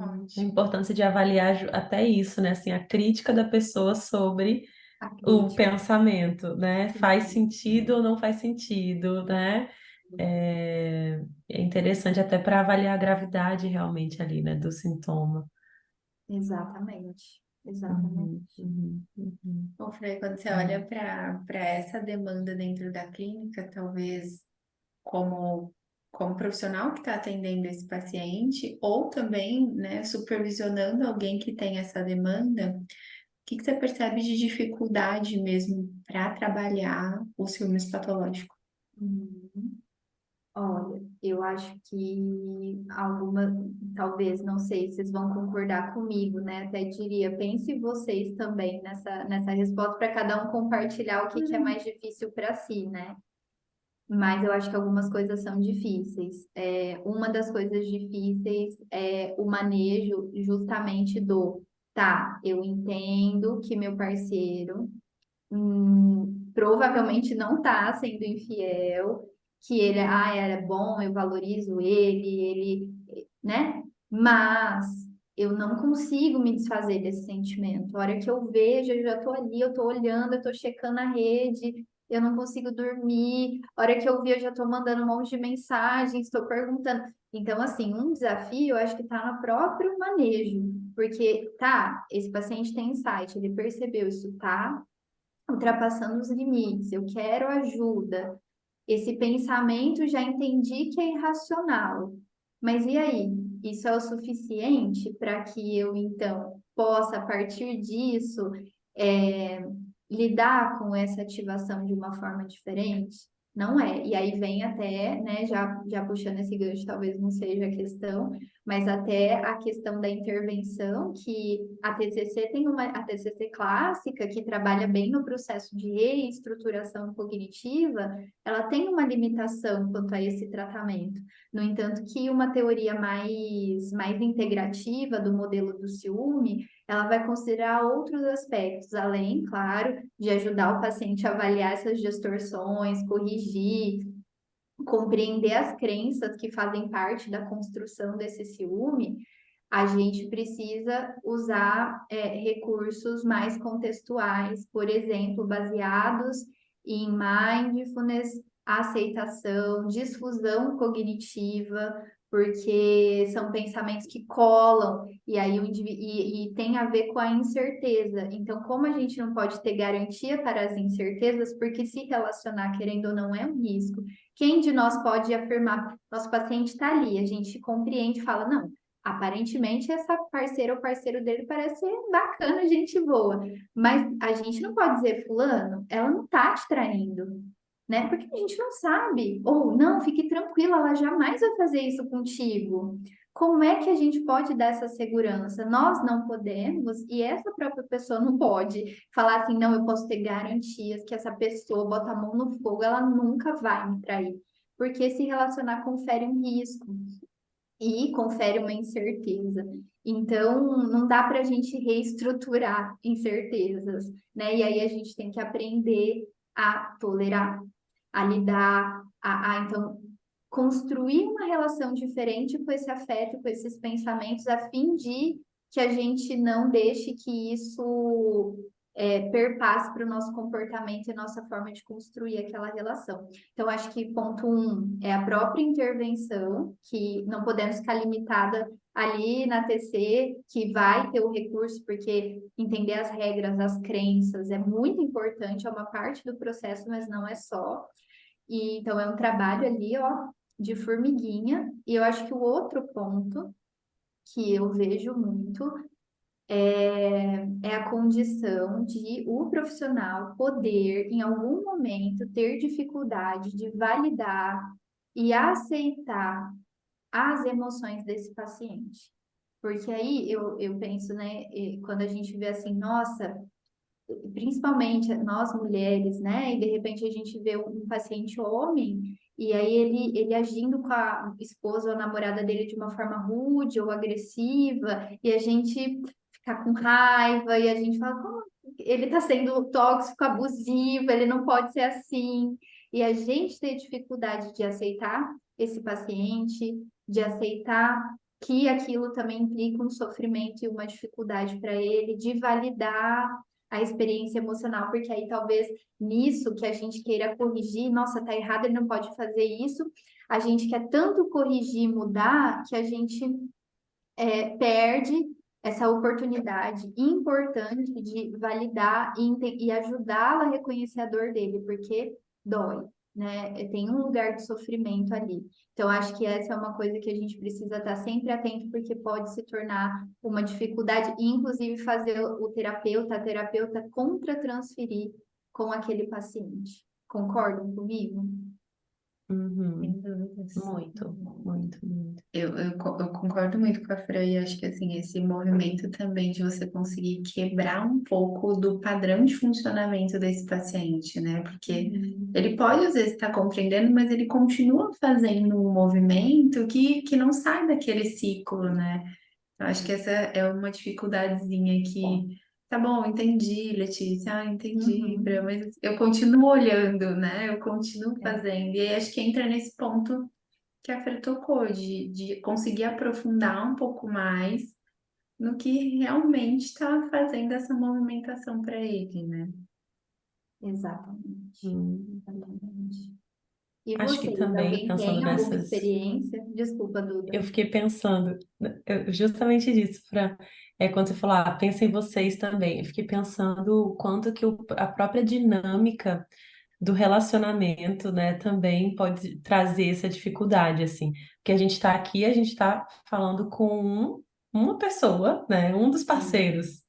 a
Ótimo.
importância de avaliar até isso, né? Assim, a crítica da pessoa sobre
A
o
crítica.
pensamento, né? Faz sentido ou não faz sentido, né? É interessante até para avaliar a gravidade realmente ali, né, do sintoma.
Exatamente. Exatamente.
Uhum, uhum, uhum.
Bom, Frei, quando você olha
É.
para essa demanda dentro da clínica, talvez como profissional que está atendendo esse paciente, ou também, né, supervisionando alguém que tem essa demanda, o que você percebe de dificuldade mesmo para trabalhar o ciúmes patológico?
Uhum. Olha, eu acho que alguma, talvez, não sei se vocês vão concordar comigo, né? Até diria, pense vocês também nessa resposta para cada um compartilhar o que que é mais difícil para si, né? Mas eu acho que algumas coisas são difíceis. Uma das coisas difíceis é o manejo justamente tá, eu entendo que meu parceiro provavelmente não está sendo infiel, que ele é bom, eu valorizo né? Mas eu não consigo me desfazer desse sentimento. A hora que eu vejo, eu já tô ali, eu tô olhando, eu tô checando a rede, eu não consigo dormir. A hora que eu vi, eu já tô mandando um monte de mensagens, estou perguntando. Então, assim, um desafio, eu acho que tá no próprio manejo, porque tá, esse paciente tem insight, ele percebeu isso, tá? Ultrapassando os limites, eu quero ajuda. Esse pensamento já entendi que é irracional. Mas e aí? Isso é o suficiente para que eu, então, possa, a partir disso, é, lidar com essa ativação de uma forma diferente? Não é. E aí vem até, né, já puxando esse gancho, talvez não seja a questão, mas até a questão da intervenção, que a TCC a TCC clássica, que trabalha bem no processo de reestruturação cognitiva, ela tem uma limitação quanto a esse tratamento. No entanto, que uma teoria mais integrativa do modelo do ciúme, ela vai considerar outros aspectos, além, claro, de ajudar o paciente a avaliar essas distorções, corrigir, compreender as crenças que fazem parte da construção desse ciúme. A gente precisa usar recursos mais contextuais, por exemplo, baseados em mindfulness, aceitação, difusão cognitiva, porque são pensamentos que colam e aí e tem a ver com a incerteza. Então, como a gente não pode ter garantia para as incertezas, porque se relacionar, querendo ou não, é um risco. Quem de nós pode afirmar, nosso paciente está ali, a gente compreende e fala, não, aparentemente essa parceira ou parceiro dele parece ser bacana, gente boa, mas a gente não pode dizer, fulano, ela não tá te traindo, né? Porque a gente não sabe. Ou não, fique tranquila, ela jamais vai fazer isso contigo. Como é que a gente pode dar essa segurança? Nós não podemos, e essa própria pessoa não pode falar assim, não, eu posso ter garantias que essa pessoa bota a mão no fogo, ela nunca vai me trair. Porque se relacionar confere um risco e confere uma incerteza. Então, não dá para a gente reestruturar incertezas, né? E aí a gente tem que aprender a tolerar, a lidar, então construir uma relação diferente com esse afeto, com esses pensamentos, a fim de que a gente não deixe que isso perpasse para o nosso comportamento e nossa forma de construir aquela relação. Então, acho que ponto 1 é a própria intervenção, que não podemos ficar limitada ali na TC, que vai ter o recurso, porque entender as regras, as crenças é muito importante, é uma parte do processo, mas não é só. E então é um trabalho ali, ó, de formiguinha. E eu acho que o outro ponto que eu vejo muito é a condição de o profissional poder, em algum momento, ter dificuldade de validar e aceitar as emoções desse paciente. Porque aí eu penso, né, quando a gente vê assim, nossa, principalmente nós mulheres, né? E de repente a gente vê um paciente homem e aí ele agindo com a esposa ou a namorada dele de uma forma rude ou agressiva e a gente fica com raiva e a gente fala, como ele está sendo tóxico, abusivo, ele não pode ser assim. E a gente tem dificuldade de aceitar esse paciente, de aceitar que aquilo também implica um sofrimento e uma dificuldade para ele, de validar a experiência emocional, porque aí talvez nisso que a gente queira corrigir, nossa, tá errado, ele não pode fazer isso. A gente quer tanto corrigir e mudar que a gente perde essa oportunidade importante de validar e ajudá-la a reconhecer a dor dele, porque dói, né? Tem um lugar de sofrimento ali. Então, acho que essa é uma coisa que a gente precisa estar sempre atento, porque pode se tornar uma dificuldade, e inclusive fazer a terapeuta contra-transferir com aquele paciente. Concordam comigo?
Uhum.
Sem dúvidas.
Muito, muito, muito.
Eu concordo muito com a Fran e acho que assim, esse movimento também de você conseguir quebrar um pouco do padrão de funcionamento desse paciente, né? Porque ele pode às vezes estar compreendendo, mas ele continua fazendo um movimento que não sai daquele ciclo, né? Eu acho que essa é uma dificuldadezinha que, tá bom, entendi, Letícia, entendi, Fran, mas eu continuo olhando, né? Eu continuo fazendo. E aí acho que entra nesse ponto que a Fran tocou, de conseguir aprofundar um pouco mais no que realmente está fazendo essa movimentação para ele, né?
Exatamente.
Hum.
Exatamente. E
Acho que
vocês,
também
alguém
pensando
tem alguma
nessas.
experiência? Desculpa, Duda.
Eu fiquei pensando, justamente disso, quando você falou, pensa em vocês também. Eu fiquei pensando o quanto que a própria dinâmica do relacionamento, né, também pode trazer essa dificuldade, assim. Porque a gente está aqui, a gente está falando com uma pessoa, né, um dos parceiros.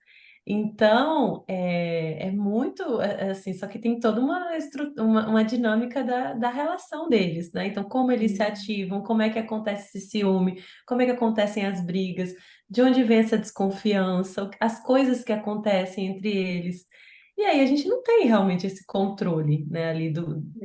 Então, é muito assim, só que tem toda uma dinâmica da relação deles, né? Então, como eles se ativam, como é que acontece esse ciúme, como é que acontecem as brigas, de onde vem essa desconfiança, as coisas que acontecem entre eles. E aí a gente não tem realmente esse controle, né, ali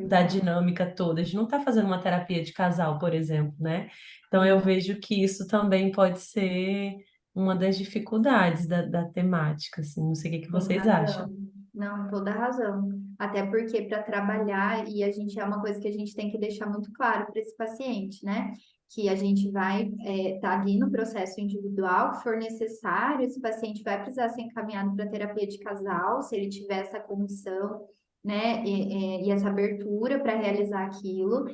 da dinâmica toda. A gente não está fazendo uma terapia de casal, por exemplo, né? Então eu vejo que isso também pode ser uma das dificuldades da temática, assim. Não sei o que
Tem
vocês acham.
razão. Não, toda razão. Até porque para trabalhar, e a gente é uma coisa que a gente tem que deixar muito claro para esse paciente, né? Que a gente vai estar ali no processo individual, que for necessário, esse paciente vai precisar ser encaminhado para terapia de casal, se ele tiver essa condição, né? E essa abertura para realizar aquilo.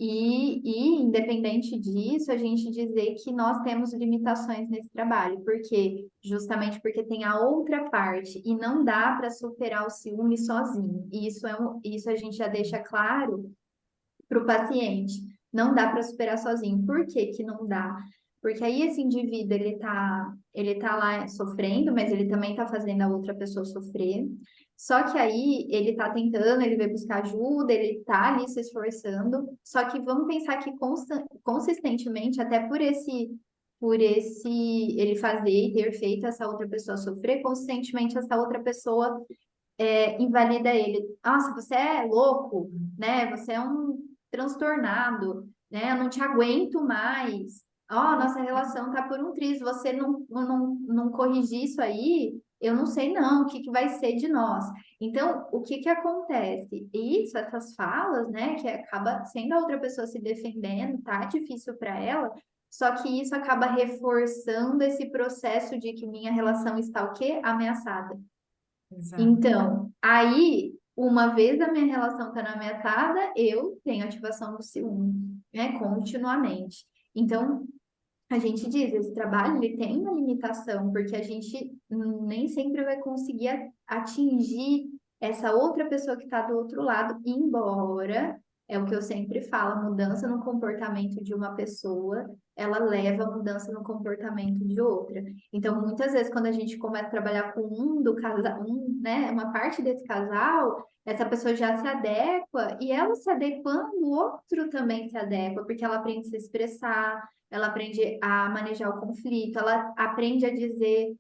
Independente disso, a gente dizer que nós temos limitações nesse trabalho, porque justamente porque tem a outra parte e não dá para superar o ciúme sozinho. E isso a gente já deixa claro para o paciente. Não dá para superar sozinho. Por que que não dá? Porque aí esse indivíduo ele tá lá sofrendo, mas ele também está fazendo a outra pessoa sofrer. Só que aí ele está tentando, ele vai buscar ajuda, ele está ali se esforçando. Só que vamos pensar que consistentemente, até por esse ele fazer e ter feito essa outra pessoa sofrer, consistentemente essa outra pessoa invalida ele. Nossa, você é louco, né? Você é um transtornado, né? Eu não te aguento mais. Ó, nossa relação tá por um triz. Você não corrigir isso aí, eu não sei não o que que vai ser de nós. Então, o que que acontece? Isso, essas falas, né? Que acaba sendo a outra pessoa se defendendo, tá difícil para ela. Só que isso acaba reforçando esse processo de que minha relação está o quê? Ameaçada.
Exato.
Então, aí, uma vez a minha relação está ameaçada, eu tenho ativação do ciúme, né, continuamente. Então, a gente diz, esse trabalho ele tem uma limitação, porque a gente nem sempre vai conseguir atingir essa outra pessoa que está do outro lado, embora, é o que eu sempre falo, a mudança no comportamento de uma pessoa, ela leva a mudança no comportamento de outra. Então, muitas vezes, quando a gente começa a trabalhar com um do casal, né, uma parte desse casal, essa pessoa já se adequa, e ela se adequando, o outro também se adequa, porque ela aprende a se expressar, ela aprende a manejar o conflito, ela aprende a dizer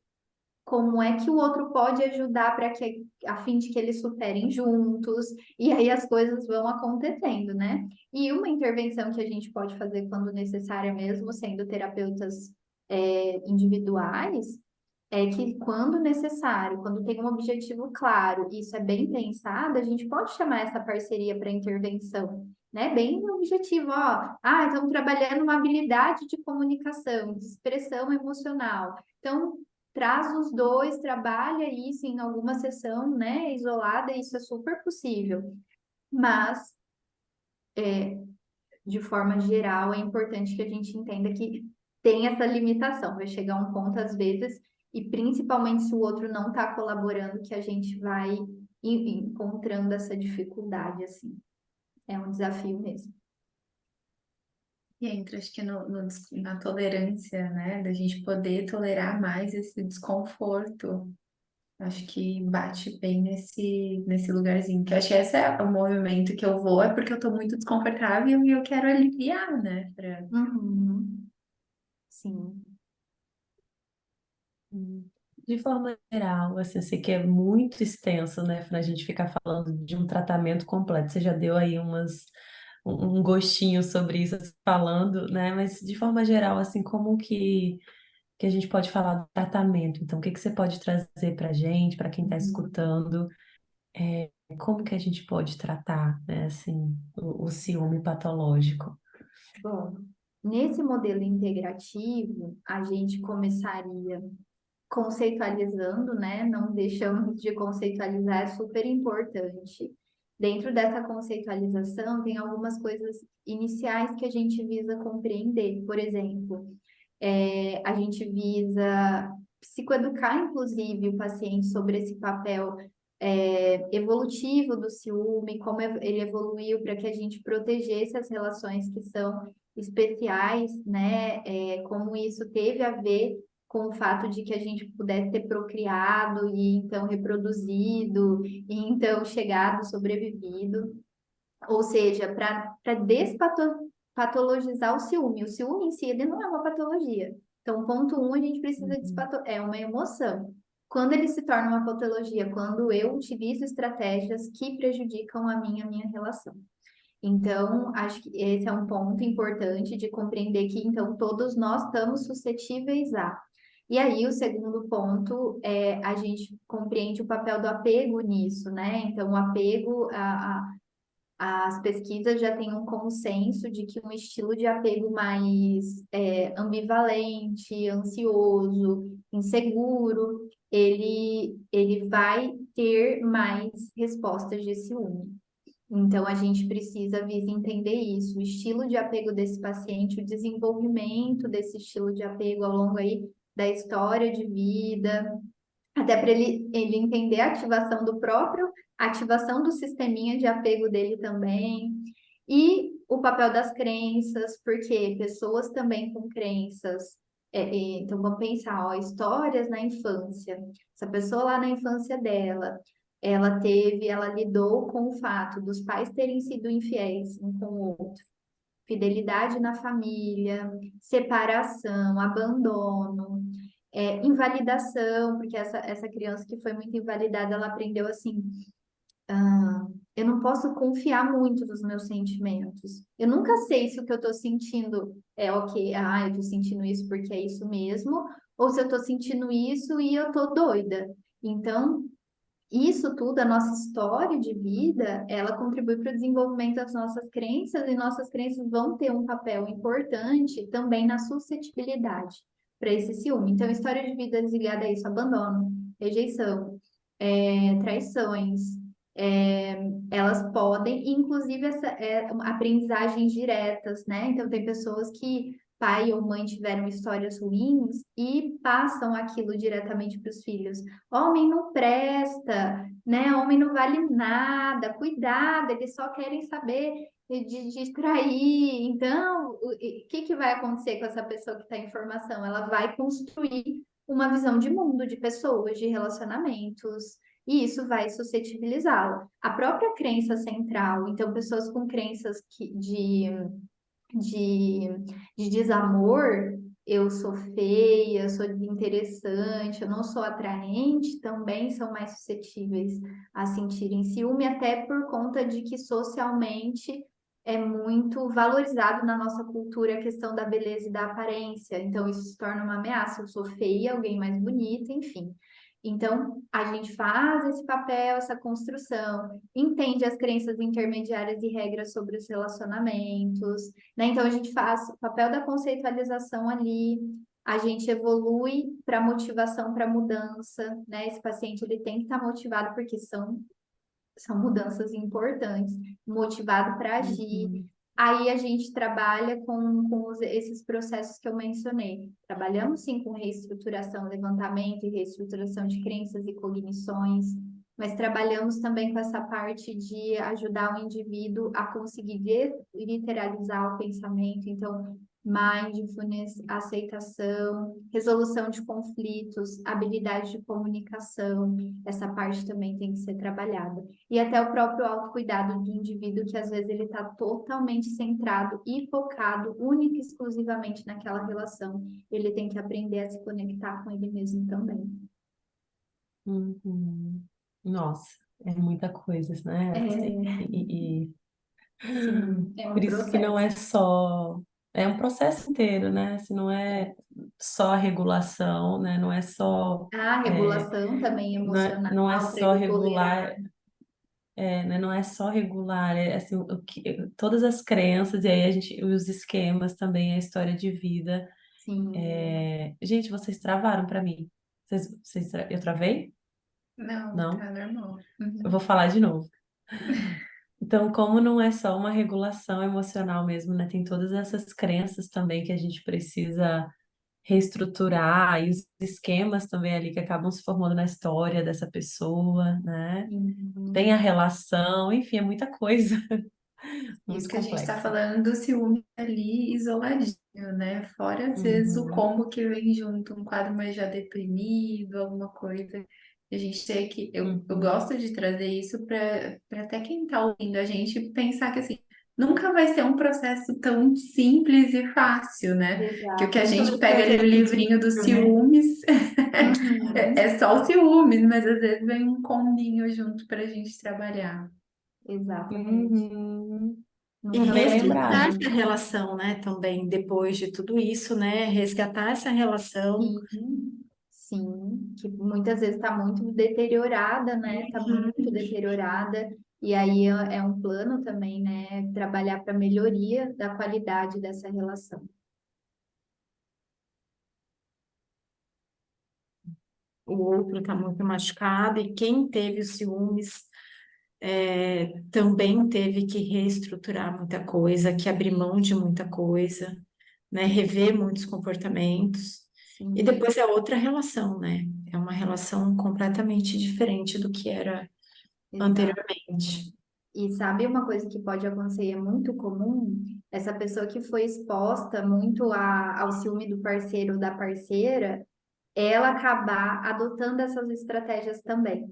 como é que o outro pode ajudar para que a fim de que eles superem juntos, e aí as coisas vão acontecendo, né? E uma intervenção que a gente pode fazer quando necessária, mesmo sendo terapeutas individuais, é que quando necessário, quando tem um objetivo claro, e isso é bem pensado, a gente pode chamar essa parceria para intervenção, né? Bem objetivo, ó. Ah, estamos trabalhando uma habilidade de comunicação, de expressão emocional. Então, traz os dois, trabalha isso em alguma sessão, né, isolada, isso é super possível. Mas, de forma geral, é importante que a gente entenda que tem essa limitação. Vai chegar um ponto, às vezes, e principalmente se o outro não está colaborando, que a gente vai encontrando essa dificuldade, assim. É um desafio mesmo.
E entra, acho que na tolerância, né? Da gente poder tolerar mais esse desconforto. Acho que bate bem nesse lugarzinho. Que eu acho que esse é o movimento que eu vou, é porque eu tô muito desconfortável e eu quero aliviar, né?
Uhum. Sim.
De forma geral, assim, eu sei que é muito extenso, né, para a gente ficar falando de um tratamento completo. Você já deu aí um gostinho sobre isso, falando, né, mas de forma geral, assim, como que a gente pode falar do tratamento? Então, o que que você pode trazer para a gente, para quem está escutando, como que a gente pode tratar, né, assim, o ciúme patológico?
Bom, nesse modelo integrativo, a gente começaria conceitualizando, né? Não deixamos de conceitualizar, é super importante. Dentro dessa conceitualização, tem algumas coisas iniciais que a gente visa compreender. Por exemplo, a gente visa psicoeducar, inclusive, o paciente sobre esse papel evolutivo do ciúme, como ele evoluiu para que a gente protegesse as relações que são especiais, né? Como isso teve a ver com o fato de que a gente pudesse ter procriado e então reproduzido e então chegado, sobrevivido. Ou seja, para despatologizar o ciúme. O ciúme em si, ele não é uma patologia. Então, ponto um, a gente precisa é uma emoção. Quando ele se torna uma patologia, quando eu utilizo estratégias que prejudicam a minha relação. Então, acho que esse é um ponto importante de compreender que, então, todos nós estamos suscetíveis a. E aí, o segundo ponto é a gente compreende o papel do apego nisso, né? Então, o apego, as pesquisas já têm um consenso de que um estilo de apego mais ambivalente, ansioso, inseguro, ele vai ter mais respostas de ciúme. Então, a gente precisa entender isso, o estilo de apego desse paciente, o desenvolvimento desse estilo de apego ao longo aí da história de vida, até para ele entender a ativação do próprio, a ativação do sisteminha de apego dele também, e o papel das crenças, porque pessoas também com crenças, então vamos pensar, ó, histórias na infância, essa pessoa lá na infância dela, ela lidou com o fato dos pais terem sido infiéis um com o outro, fidelidade na família, separação, abandono, invalidação, porque essa criança que foi muito invalidada, ela aprendeu assim, eu não posso confiar muito nos meus sentimentos. Eu nunca sei se o que eu estou sentindo é ok, eu estou sentindo isso porque é isso mesmo, ou se eu estou sentindo isso e eu estou doida. Então, isso tudo, a nossa história de vida, ela contribui para o desenvolvimento das nossas crenças e nossas crenças vão ter um papel importante também na suscetibilidade para esse ciúme. Então, história de vida ligada a isso, abandono, rejeição, traições, elas podem, inclusive aprendizagens diretas, né? Então, tem pessoas que pai ou mãe tiveram histórias ruins e passam aquilo diretamente para os filhos. Homem não presta, né? Homem não vale nada, cuidado, eles só querem saber de distrair. Então, o que vai acontecer com essa pessoa que está em formação? Ela vai construir uma visão de mundo, de pessoas, de relacionamentos, e isso vai suscetibilizá-la. A própria crença central, então, pessoas com crenças de, de desamor, eu sou feia, eu sou desinteressante, eu não sou atraente, também são mais suscetíveis a sentirem ciúme, até por conta de que socialmente é muito valorizado na nossa cultura a questão da beleza e da aparência. Então, isso se torna uma ameaça. Eu sou feia, alguém mais bonita, enfim. Então, a gente faz esse papel, essa construção, entende as crenças intermediárias e regras sobre os relacionamentos, né? Então, a gente faz o papel da conceitualização ali, a gente evolui para motivação para mudança, né? Esse paciente ele tem que estar motivado porque são mudanças importantes, motivado para agir. Aí a gente trabalha com esses processos que eu mencionei. Trabalhamos sim com reestruturação, levantamento e reestruturação de crenças e cognições, mas trabalhamos também com essa parte de ajudar o indivíduo a conseguir literalizar o pensamento. Então, mindfulness, aceitação, resolução de conflitos, habilidade de comunicação, essa parte também tem que ser trabalhada. E até o próprio autocuidado do indivíduo, que às vezes ele está totalmente centrado e focado única e exclusivamente naquela relação. Ele tem que aprender a se conectar com ele mesmo também.
Uhum. Nossa, é muita coisa, né?
Sim, é um
Por isso que não é
processo.
só, é um processo inteiro, né? Se não é só a regulação, né? Não é só,
A regulação também emocional
não é
para
só
ele
regular,
tolerar.
né? Não é só regular, é assim, todas as crenças e aí a gente, os esquemas também, a história de vida.
Sim.
Gente, vocês travaram para mim. Eu travei?
Não,
Não?
tá normal.
Eu vou falar de novo. Então, como não é só uma regulação emocional mesmo, né? Tem todas essas crenças também que a gente precisa reestruturar e os esquemas também ali que acabam se formando na história dessa pessoa, né? Tem a
Uhum.
relação, enfim, é muita coisa.
Isso
Muito
que a gente está
complexo.
falando do ciúme ali isoladinho, né? Fora, às vezes, o
Uhum,
combo que vem junto, um quadro mais já deprimido, alguma coisa. A gente tem que. Eu
uhum,
gosto de trazer isso para até quem está ouvindo a gente pensar que, assim, nunca vai ser um processo tão simples e fácil, né? Que o que
Exato.
a gente
Todo
pega ali no
processo é
livrinho dos
difícil, né?
ciúmes
Uhum.
é só o ciúmes, mas às vezes vem um combinho junto para a gente trabalhar.
Exatamente.
uhum.
E
Nunca
Bem
vai ser
resgatar
lembrado.
essa relação, né, também, depois de tudo isso, né? Resgatar essa relação.
sim, sim, que muitas vezes está muito deteriorada, né? Está muito deteriorada. E aí é um plano também, né? Trabalhar para melhoria da qualidade dessa relação.
O outro está muito machucado, e quem teve os ciúmes também teve que reestruturar muita coisa, que abrir mão de muita coisa, né? Rever muitos comportamentos. E
Sim,
depois é outra relação, né? É uma relação completamente diferente do que era
exato.
anteriormente.
E sabe uma coisa que pode acontecer, e é muito comum, essa pessoa que foi exposta muito ao ciúme do parceiro ou da parceira, ela acabar adotando essas estratégias também.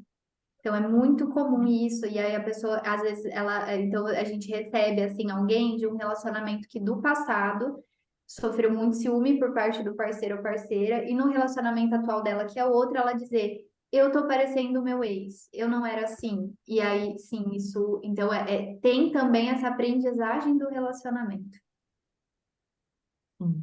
Então é muito comum isso, e aí a pessoa, às vezes, então a gente recebe assim alguém de um relacionamento que do passado sofreu muito ciúme por parte do parceiro ou parceira, e no relacionamento atual dela, que é outro, ela dizer, eu tô parecendo o meu ex, eu não era assim. E aí, sim, isso, então tem também essa aprendizagem do relacionamento.
Hum.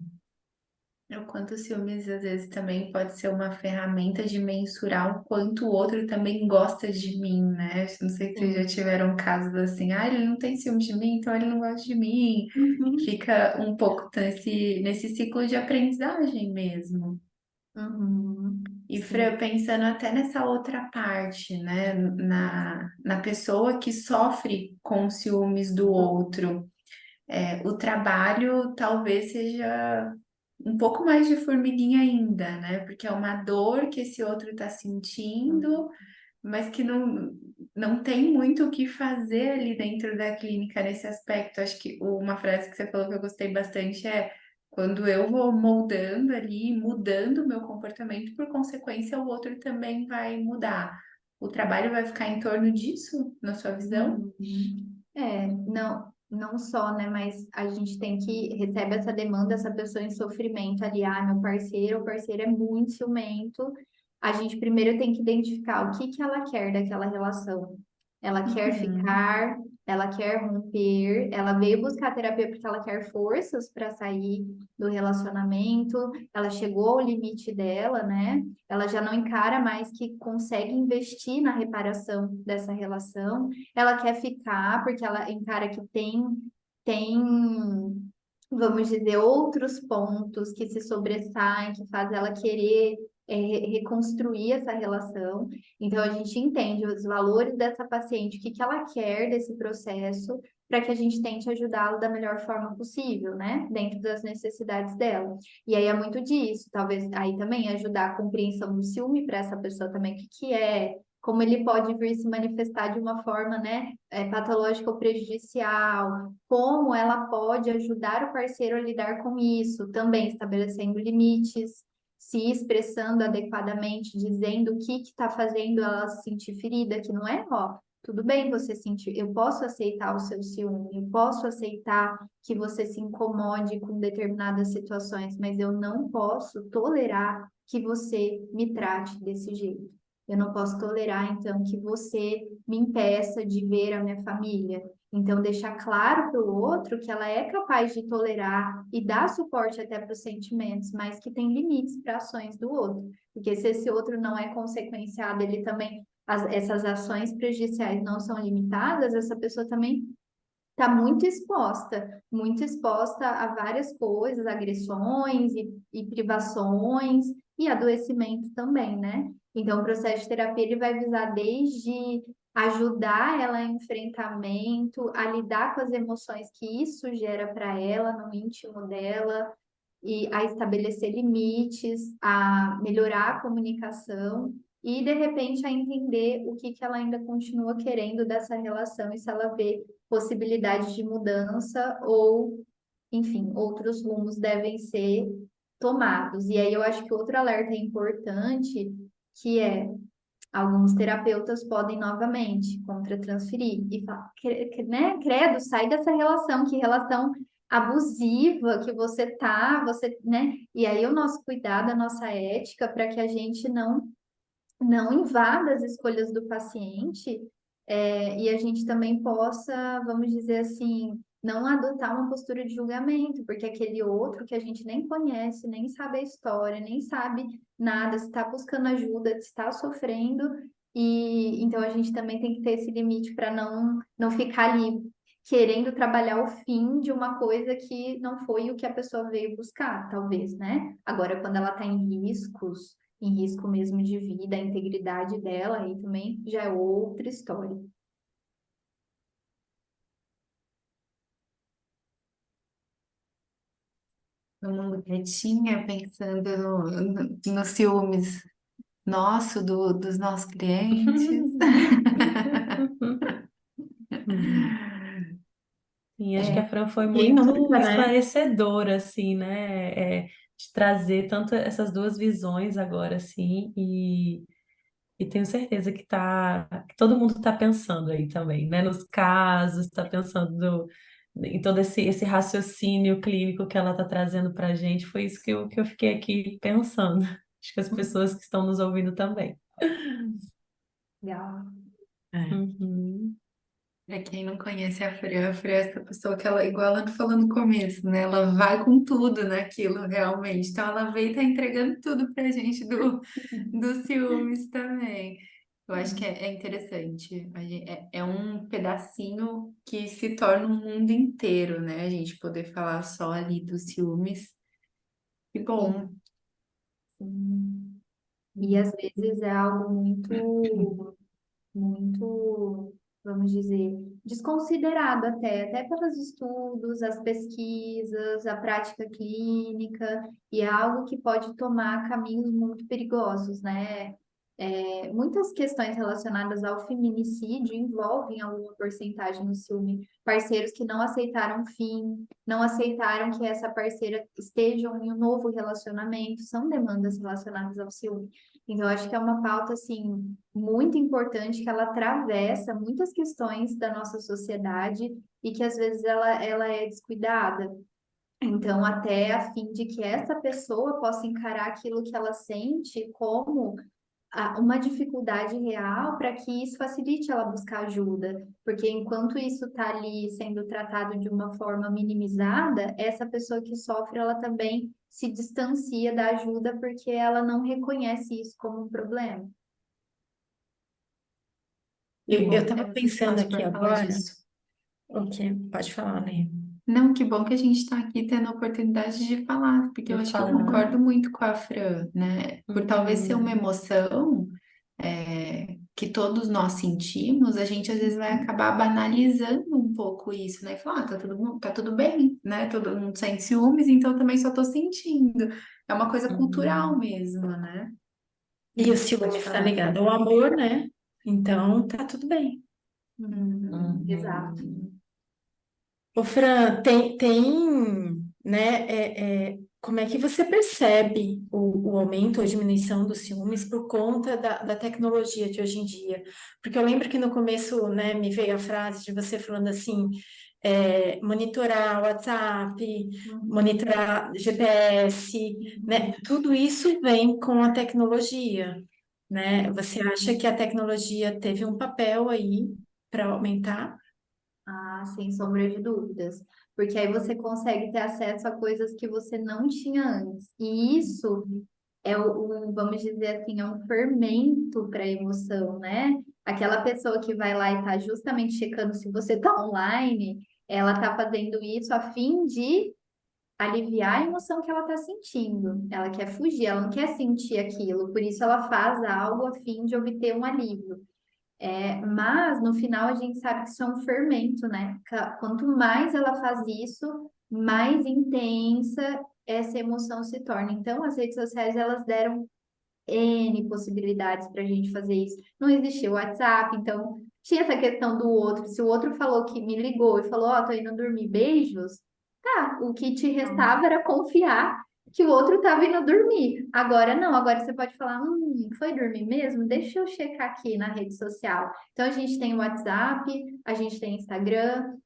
O quanto o ciúmes às vezes também pode ser uma ferramenta de mensurar o quanto o outro também gosta de mim, né? Não sei se vocês já
Sim.
tiveram casos assim, ah, ele não tem ciúmes de mim, então ele não gosta de mim.
Uhum.
Fica um pouco nesse ciclo de aprendizagem mesmo.
Uhum.
E
Sim.
Fran, pensando até nessa outra parte, né? Na pessoa que sofre com os ciúmes do outro, o trabalho talvez seja um pouco mais de formiguinha ainda, né? Porque é uma dor que esse outro está sentindo, mas que não tem muito o que fazer ali dentro da clínica nesse aspecto. Acho que uma frase que você falou que eu gostei bastante é quando eu vou moldando ali, mudando o meu comportamento, por consequência, o outro também vai mudar. O trabalho vai ficar em torno disso, na sua visão?
Uhum. Não só, né? Mas a gente tem que recebe essa demanda, essa pessoa em sofrimento ali, meu parceiro ou parceira é muito ciumento. A gente primeiro tem que identificar o que que ela quer daquela relação. Ela quer
Uhum.
ficar, ela quer romper, ela veio buscar terapia porque ela quer forças para sair do relacionamento, ela chegou ao limite dela, né? Ela já não encara mais que consegue investir na reparação dessa relação, ela quer ficar porque ela encara que tem, vamos dizer, outros pontos que se sobressaem, que faz ela querer reconstruir essa relação. Então, a gente entende os valores dessa paciente, o que que ela quer desse processo, para que a gente tente ajudá-la da melhor forma possível, né? Dentro das necessidades dela. E aí é muito disso, talvez aí também ajudar a compreensão do ciúme para essa pessoa também, o que que é, como ele pode vir se manifestar de uma forma, né, patológica ou prejudicial, como ela pode ajudar o parceiro a lidar com isso, também estabelecendo limites, se expressando adequadamente, dizendo o que está fazendo ela se sentir ferida, que não é, ó, tudo bem você sentir, eu posso aceitar o seu ciúme, eu posso aceitar que você se incomode com determinadas situações, mas eu não posso tolerar que você me trate desse jeito. Eu não posso tolerar, então, que você me impeça de ver a minha família. Então, deixar claro para o outro que ela é capaz de tolerar e dar suporte até para os sentimentos, mas que tem limites para ações do outro. Porque se esse outro não é consequenciado, ele também, essas ações prejudiciais não são limitadas, essa pessoa também está muito exposta a várias coisas, agressões e privações e adoecimento também, né? Então, o processo de terapia ele vai visar desde ajudar ela em enfrentamento, a lidar com as emoções que isso gera para ela no íntimo dela e a estabelecer limites, a melhorar a comunicação e de repente a entender o que que ela ainda continua querendo dessa relação e se ela vê possibilidade de mudança ou, enfim, outros rumos devem ser tomados. E aí eu acho que outro alerta importante que é alguns terapeutas podem novamente contra-transferir e falar, né, credo, sai dessa relação, que relação abusiva que você tá, você, né? E aí o nosso cuidado, a nossa ética para que a gente não invada as escolhas do paciente, e a gente também possa, vamos dizer assim, não adotar uma postura de julgamento, porque aquele outro que a gente nem conhece, nem sabe a história, nem sabe nada, se está buscando ajuda, se está sofrendo, e então a gente também tem que ter esse limite para não ficar ali querendo trabalhar o fim de uma coisa que não foi o que a pessoa veio buscar, talvez, né? Agora, quando ela está em risco mesmo de vida, a integridade dela, aí também já é outra história.
Todo mundo quietinha, pensando nos ciúmes nosso, dos nossos clientes.
Sim, acho que a Fran foi
E
muito
nunca, né?
esclarecedora, assim, né? De trazer tanto essas duas visões agora, assim, e tenho certeza que todo mundo está pensando aí também, né? Nos casos, está pensando em todo esse raciocínio clínico que ela está trazendo para a gente. Foi isso que eu fiquei aqui pensando. Acho que as pessoas que estão nos ouvindo também.
Legal.
É.
Uhum.
Pra quem não conhece a Fran é essa pessoa que ela, igual ela falou no começo, né? Ela vai com tudo naquilo, realmente. Então ela veio e tá entregando tudo pra gente dos ciúmes também. Eu acho que é interessante. É um pedacinho que se torna um mundo inteiro, né? A gente poder falar só ali dos ciúmes. Que bom.
Sim. E às vezes é algo muito, vamos dizer, desconsiderado até pelos estudos, as pesquisas, a prática clínica, e é algo que pode tomar caminhos muito perigosos, né? Muitas questões relacionadas ao feminicídio envolvem alguma porcentagem no ciúme. Parceiros que não aceitaram o fim, não aceitaram que essa parceira esteja em um novo relacionamento, são demandas relacionadas ao ciúme. Então, acho que é uma pauta, assim, muito importante, que ela atravessa muitas questões da nossa sociedade e que às vezes ela é descuidada. Então, até a fim de que essa pessoa possa encarar aquilo que ela sente como uma dificuldade real para que isso facilite ela buscar ajuda, porque enquanto isso está ali sendo tratado de uma forma minimizada, essa pessoa que sofre, ela também se distancia da ajuda porque ela não reconhece isso como um problema.
Eu
Bom ter
estava
esse
pensando
espaço
aqui
para falar
agora.
disso.
Ok, pode falar, Lê.
Não, que bom que a gente está aqui tendo a oportunidade de falar, porque eu
De
acho que eu
falar.
concordo muito com a Fran, né? Por talvez ser uma
Uhum.
emoção que todos nós sentimos, a gente às vezes vai acabar banalizando um pouco isso, né? Falar, tá tudo bem, né? Todo mundo sente ciúmes, então eu também só tô sentindo. É uma coisa cultural
Uhum.
mesmo, né?
E o ciúme está ligado ao amor, né? Então tá tudo bem.
Uhum.
Exato.
Uhum.
Ô, Fran, né, como é que você percebe o aumento ou diminuição dos ciúmes por conta da tecnologia de hoje em dia? Porque eu lembro que no começo, né, me veio a frase de você falando assim, monitorar o WhatsApp, monitorar GPS, né? Tudo isso vem com a tecnologia, né? Você acha que a tecnologia teve um papel aí para aumentar?
Ah, sem sombra de dúvidas. Porque aí você consegue ter acesso a coisas que você não tinha antes. E isso é vamos dizer assim, é um fermento para a emoção, né? Aquela pessoa que vai lá e está justamente checando se você está online, ela está fazendo isso a fim de aliviar a emoção que ela está sentindo. Ela quer fugir, ela não quer sentir aquilo, por isso ela faz algo a fim de obter um alívio. Mas no final a gente sabe que isso é um fermento, né? Quanto mais ela faz isso, mais intensa essa emoção se torna. Então, as redes sociais elas deram N possibilidades para a gente fazer isso. Não existia o WhatsApp, então tinha essa questão do outro. Se o outro falou que me ligou e falou, ó, tô indo dormir, beijos, tá, o que te restava era confiar que o outro estava indo dormir. Agora não, agora você pode falar, foi dormir mesmo? Deixa eu checar aqui na rede social. Então a gente tem o WhatsApp, a gente tem Instagram,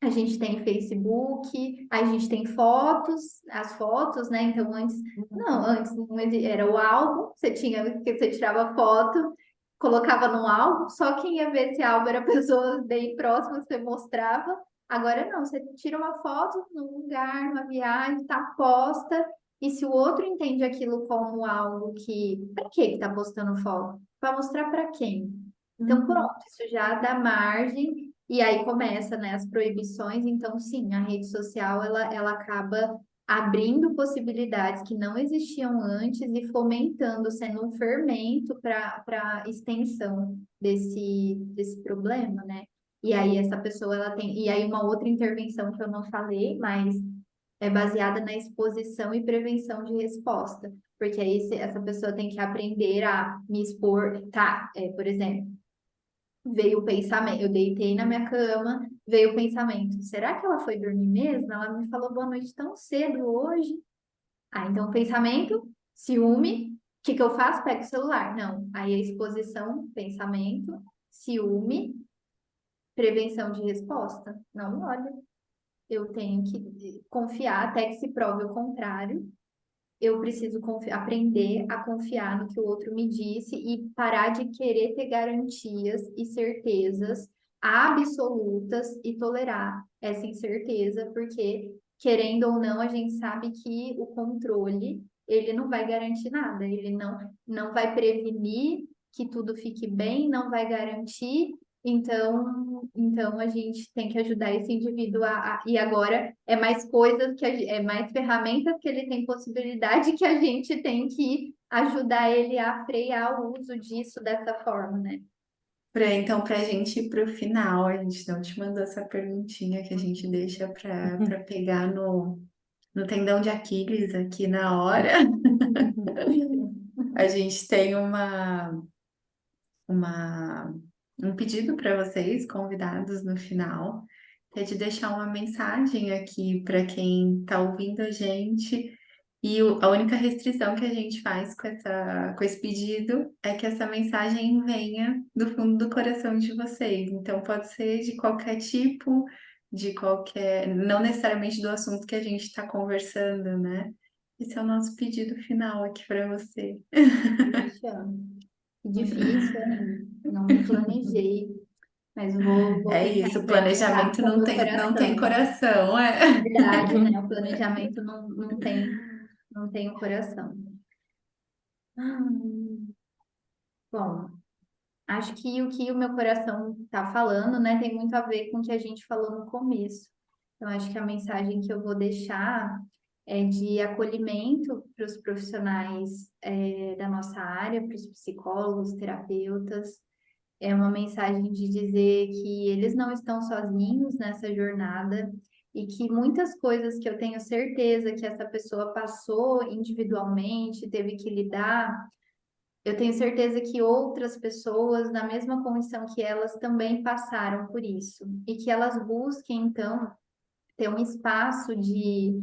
a gente tem Facebook, a gente tem fotos, as fotos, né? Então antes não era o álbum, que você tirava foto, colocava no álbum, só quem ia ver esse álbum era pessoas bem próximas, você mostrava. Agora não, você tira uma foto num lugar, numa viagem, tá posta, e se o outro entende aquilo como algo que, para que tá postando foto? Para mostrar para quem? Então, pronto, isso já dá margem e aí começa, né, as proibições. Então, sim, a rede social ela acaba abrindo possibilidades que não existiam antes e fomentando, sendo um fermento para extensão desse problema, né? E aí essa pessoa ela tem, e aí uma outra intervenção que eu não falei, mas é baseada na exposição e prevenção de resposta, porque aí essa pessoa tem que aprender a me expor, tá? Por exemplo, veio o pensamento, eu deitei na minha cama, veio o pensamento, será que ela foi dormir mesmo? Ela me falou boa noite tão cedo hoje. Ah, então pensamento, ciúme, o que que eu faço? Pego o celular. Não, aí a exposição, pensamento, ciúme, prevenção de resposta. Não, olha, eu tenho que confiar até que se prove o contrário. Eu preciso aprender a confiar no que o outro me disse e parar de querer ter garantias e certezas absolutas e tolerar essa incerteza, porque, querendo ou não, a gente sabe que o controle, ele não vai garantir nada, ele não vai prevenir que tudo fique bem, não vai garantir. Então a gente tem que ajudar esse indivíduo e agora é mais coisas é mais ferramentas que ele tem possibilidade que a gente tem que ajudar ele a frear o uso disso dessa forma, né?
Então, para a gente ir para o final, a gente não te mandou essa perguntinha que a gente deixa para pegar no tendão de Aquiles aqui na hora. A gente tem um pedido para vocês, convidados, no final, que é de deixar uma mensagem aqui para quem está ouvindo a gente. E a única restrição que a gente faz com esse pedido é que essa mensagem venha do fundo do coração de vocês. Então, pode ser de qualquer tipo, não necessariamente do assunto que a gente está conversando, né? Esse é o nosso pedido final aqui para você.
Puxa, que difícil, hein? Não me planejei, mas vou
É
tentar
isso, o
entrar em contato
planejamento
com o meu
não tem coração,
É verdade, né? O planejamento não tem o coração. Bom, acho que o meu coração está falando, né, tem muito a ver com o que a gente falou no começo. Então, acho que a mensagem que eu vou deixar é de acolhimento para os profissionais da nossa área, para os psicólogos, terapeutas. É uma mensagem de dizer que eles não estão sozinhos nessa jornada e que muitas coisas que eu tenho certeza que essa pessoa passou individualmente, teve que lidar, eu tenho certeza que outras pessoas, na mesma condição que elas, também passaram por isso. E que elas busquem, então, ter um espaço de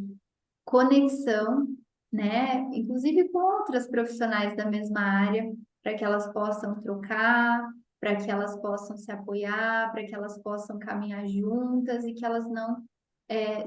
conexão, né? Inclusive com outras profissionais da mesma área, para que elas possam trocar, para que elas possam se apoiar, para que elas possam caminhar juntas e que elas não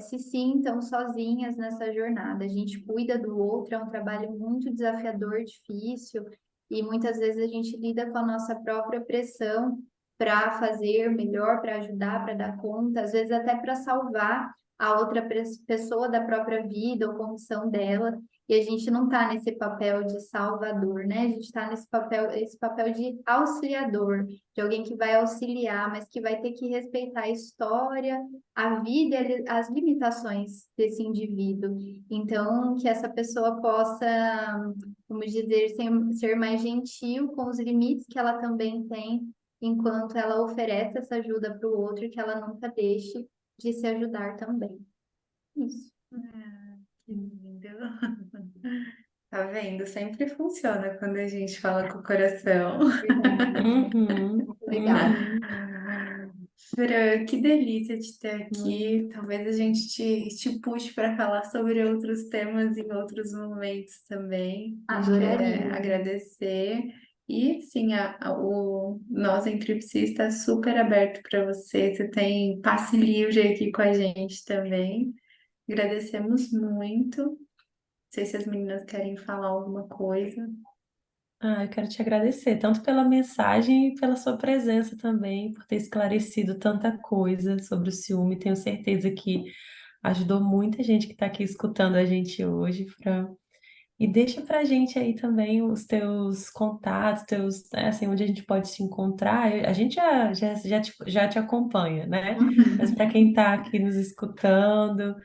se sintam sozinhas nessa jornada. A gente cuida do outro, é um trabalho muito desafiador, difícil, e muitas vezes a gente lida com a nossa própria pressão para fazer melhor, para ajudar, para dar conta, às vezes até para salvar a outra pessoa da própria vida ou condição dela, e a gente não está nesse papel de salvador, né? A gente está esse papel de auxiliador, de alguém que vai auxiliar, mas que vai ter que respeitar a história, a vida e as limitações desse indivíduo. Então, que essa pessoa possa, vamos dizer, ser mais gentil com os limites que ela também tem, enquanto ela oferece essa ajuda para o outro, e que ela nunca deixe de se ajudar também. Isso.
Que lindo. Tá vendo? Sempre funciona quando a gente fala com o coração.
Verdade.
Uhum,
Muito legal.
uhum.
Fran, que delícia te ter aqui. Talvez a gente te puxe para falar sobre outros temas em outros momentos também. A gente quer
Adoraria.
agradecer. E sim, o Nós Entre Psi está super aberto para você. Você tem passe livre aqui com a gente também. Agradecemos muito. Não sei se as meninas querem falar alguma coisa.
Eu quero te agradecer, tanto pela mensagem e pela sua presença também, por ter esclarecido tanta coisa sobre o ciúme. Tenho certeza que ajudou muita gente que está aqui escutando a gente hoje, Fran. E deixa pra gente aí também os teus contatos, teus, né, assim, onde a gente pode se encontrar. A gente já te acompanha, né? Mas para quem está aqui nos escutando,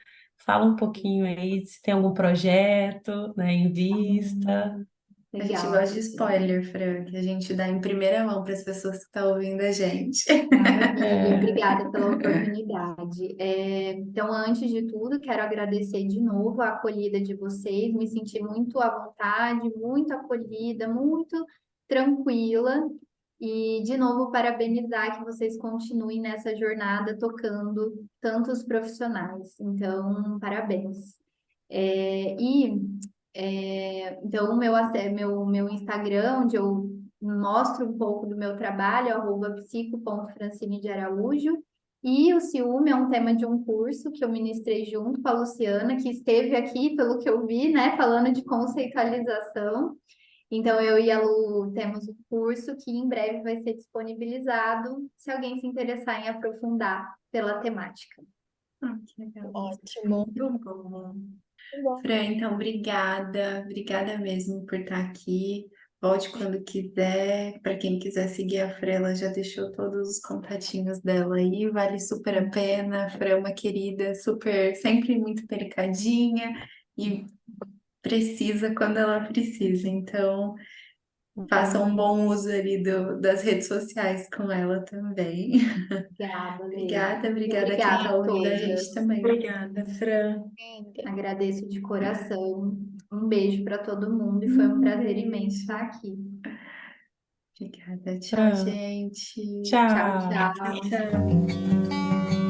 fala um pouquinho aí se tem algum projeto, né, em vista.
A gente
Legal.
gosta de spoiler, Fran, que a gente dá em primeira mão para as pessoas que estão ouvindo a gente.
Maravilha,
É,
obrigada pela oportunidade. Então, antes de tudo, quero agradecer de novo a acolhida de vocês, me senti muito à vontade, muito acolhida, muito tranquila. E, de novo, parabenizar que vocês continuem nessa jornada tocando tantos profissionais. Então, parabéns. Então, meu Instagram, onde eu mostro um pouco do meu trabalho, @psico.francine de Araújo. E o ciúme é um tema de um curso que eu ministrei junto com a Luciana, que esteve aqui, pelo que eu vi, né, falando de conceitualização. Então, eu e a Lu temos o curso que em breve vai ser disponibilizado, se alguém se interessar em aprofundar pela temática.
Que legal.
Ótimo.
Muito bom.
Muito bom.
Fran, então, obrigada. Obrigada mesmo por estar aqui. Volte quando quiser. Para quem quiser seguir a Fran, ela já deixou todos os contatinhos dela aí. Vale super a pena. A Fran é uma querida, super, sempre muito pericadinha e precisa quando ela precisa. Então, faça um bom uso ali das redes sociais com ela também.
Obrigada, Lê.
Obrigada,
E
obrigada a quem
obrigada
está
a
ouvindo a gente
todas.
também.
Obrigada, Fran.
Agradeço de coração. Um beijo para todo mundo e foi um
Um
prazer imenso
beijo.
estar aqui.
Obrigada. Tchau,
Fran,
gente.
Tchau,
tchau.
tchau.
Tchau.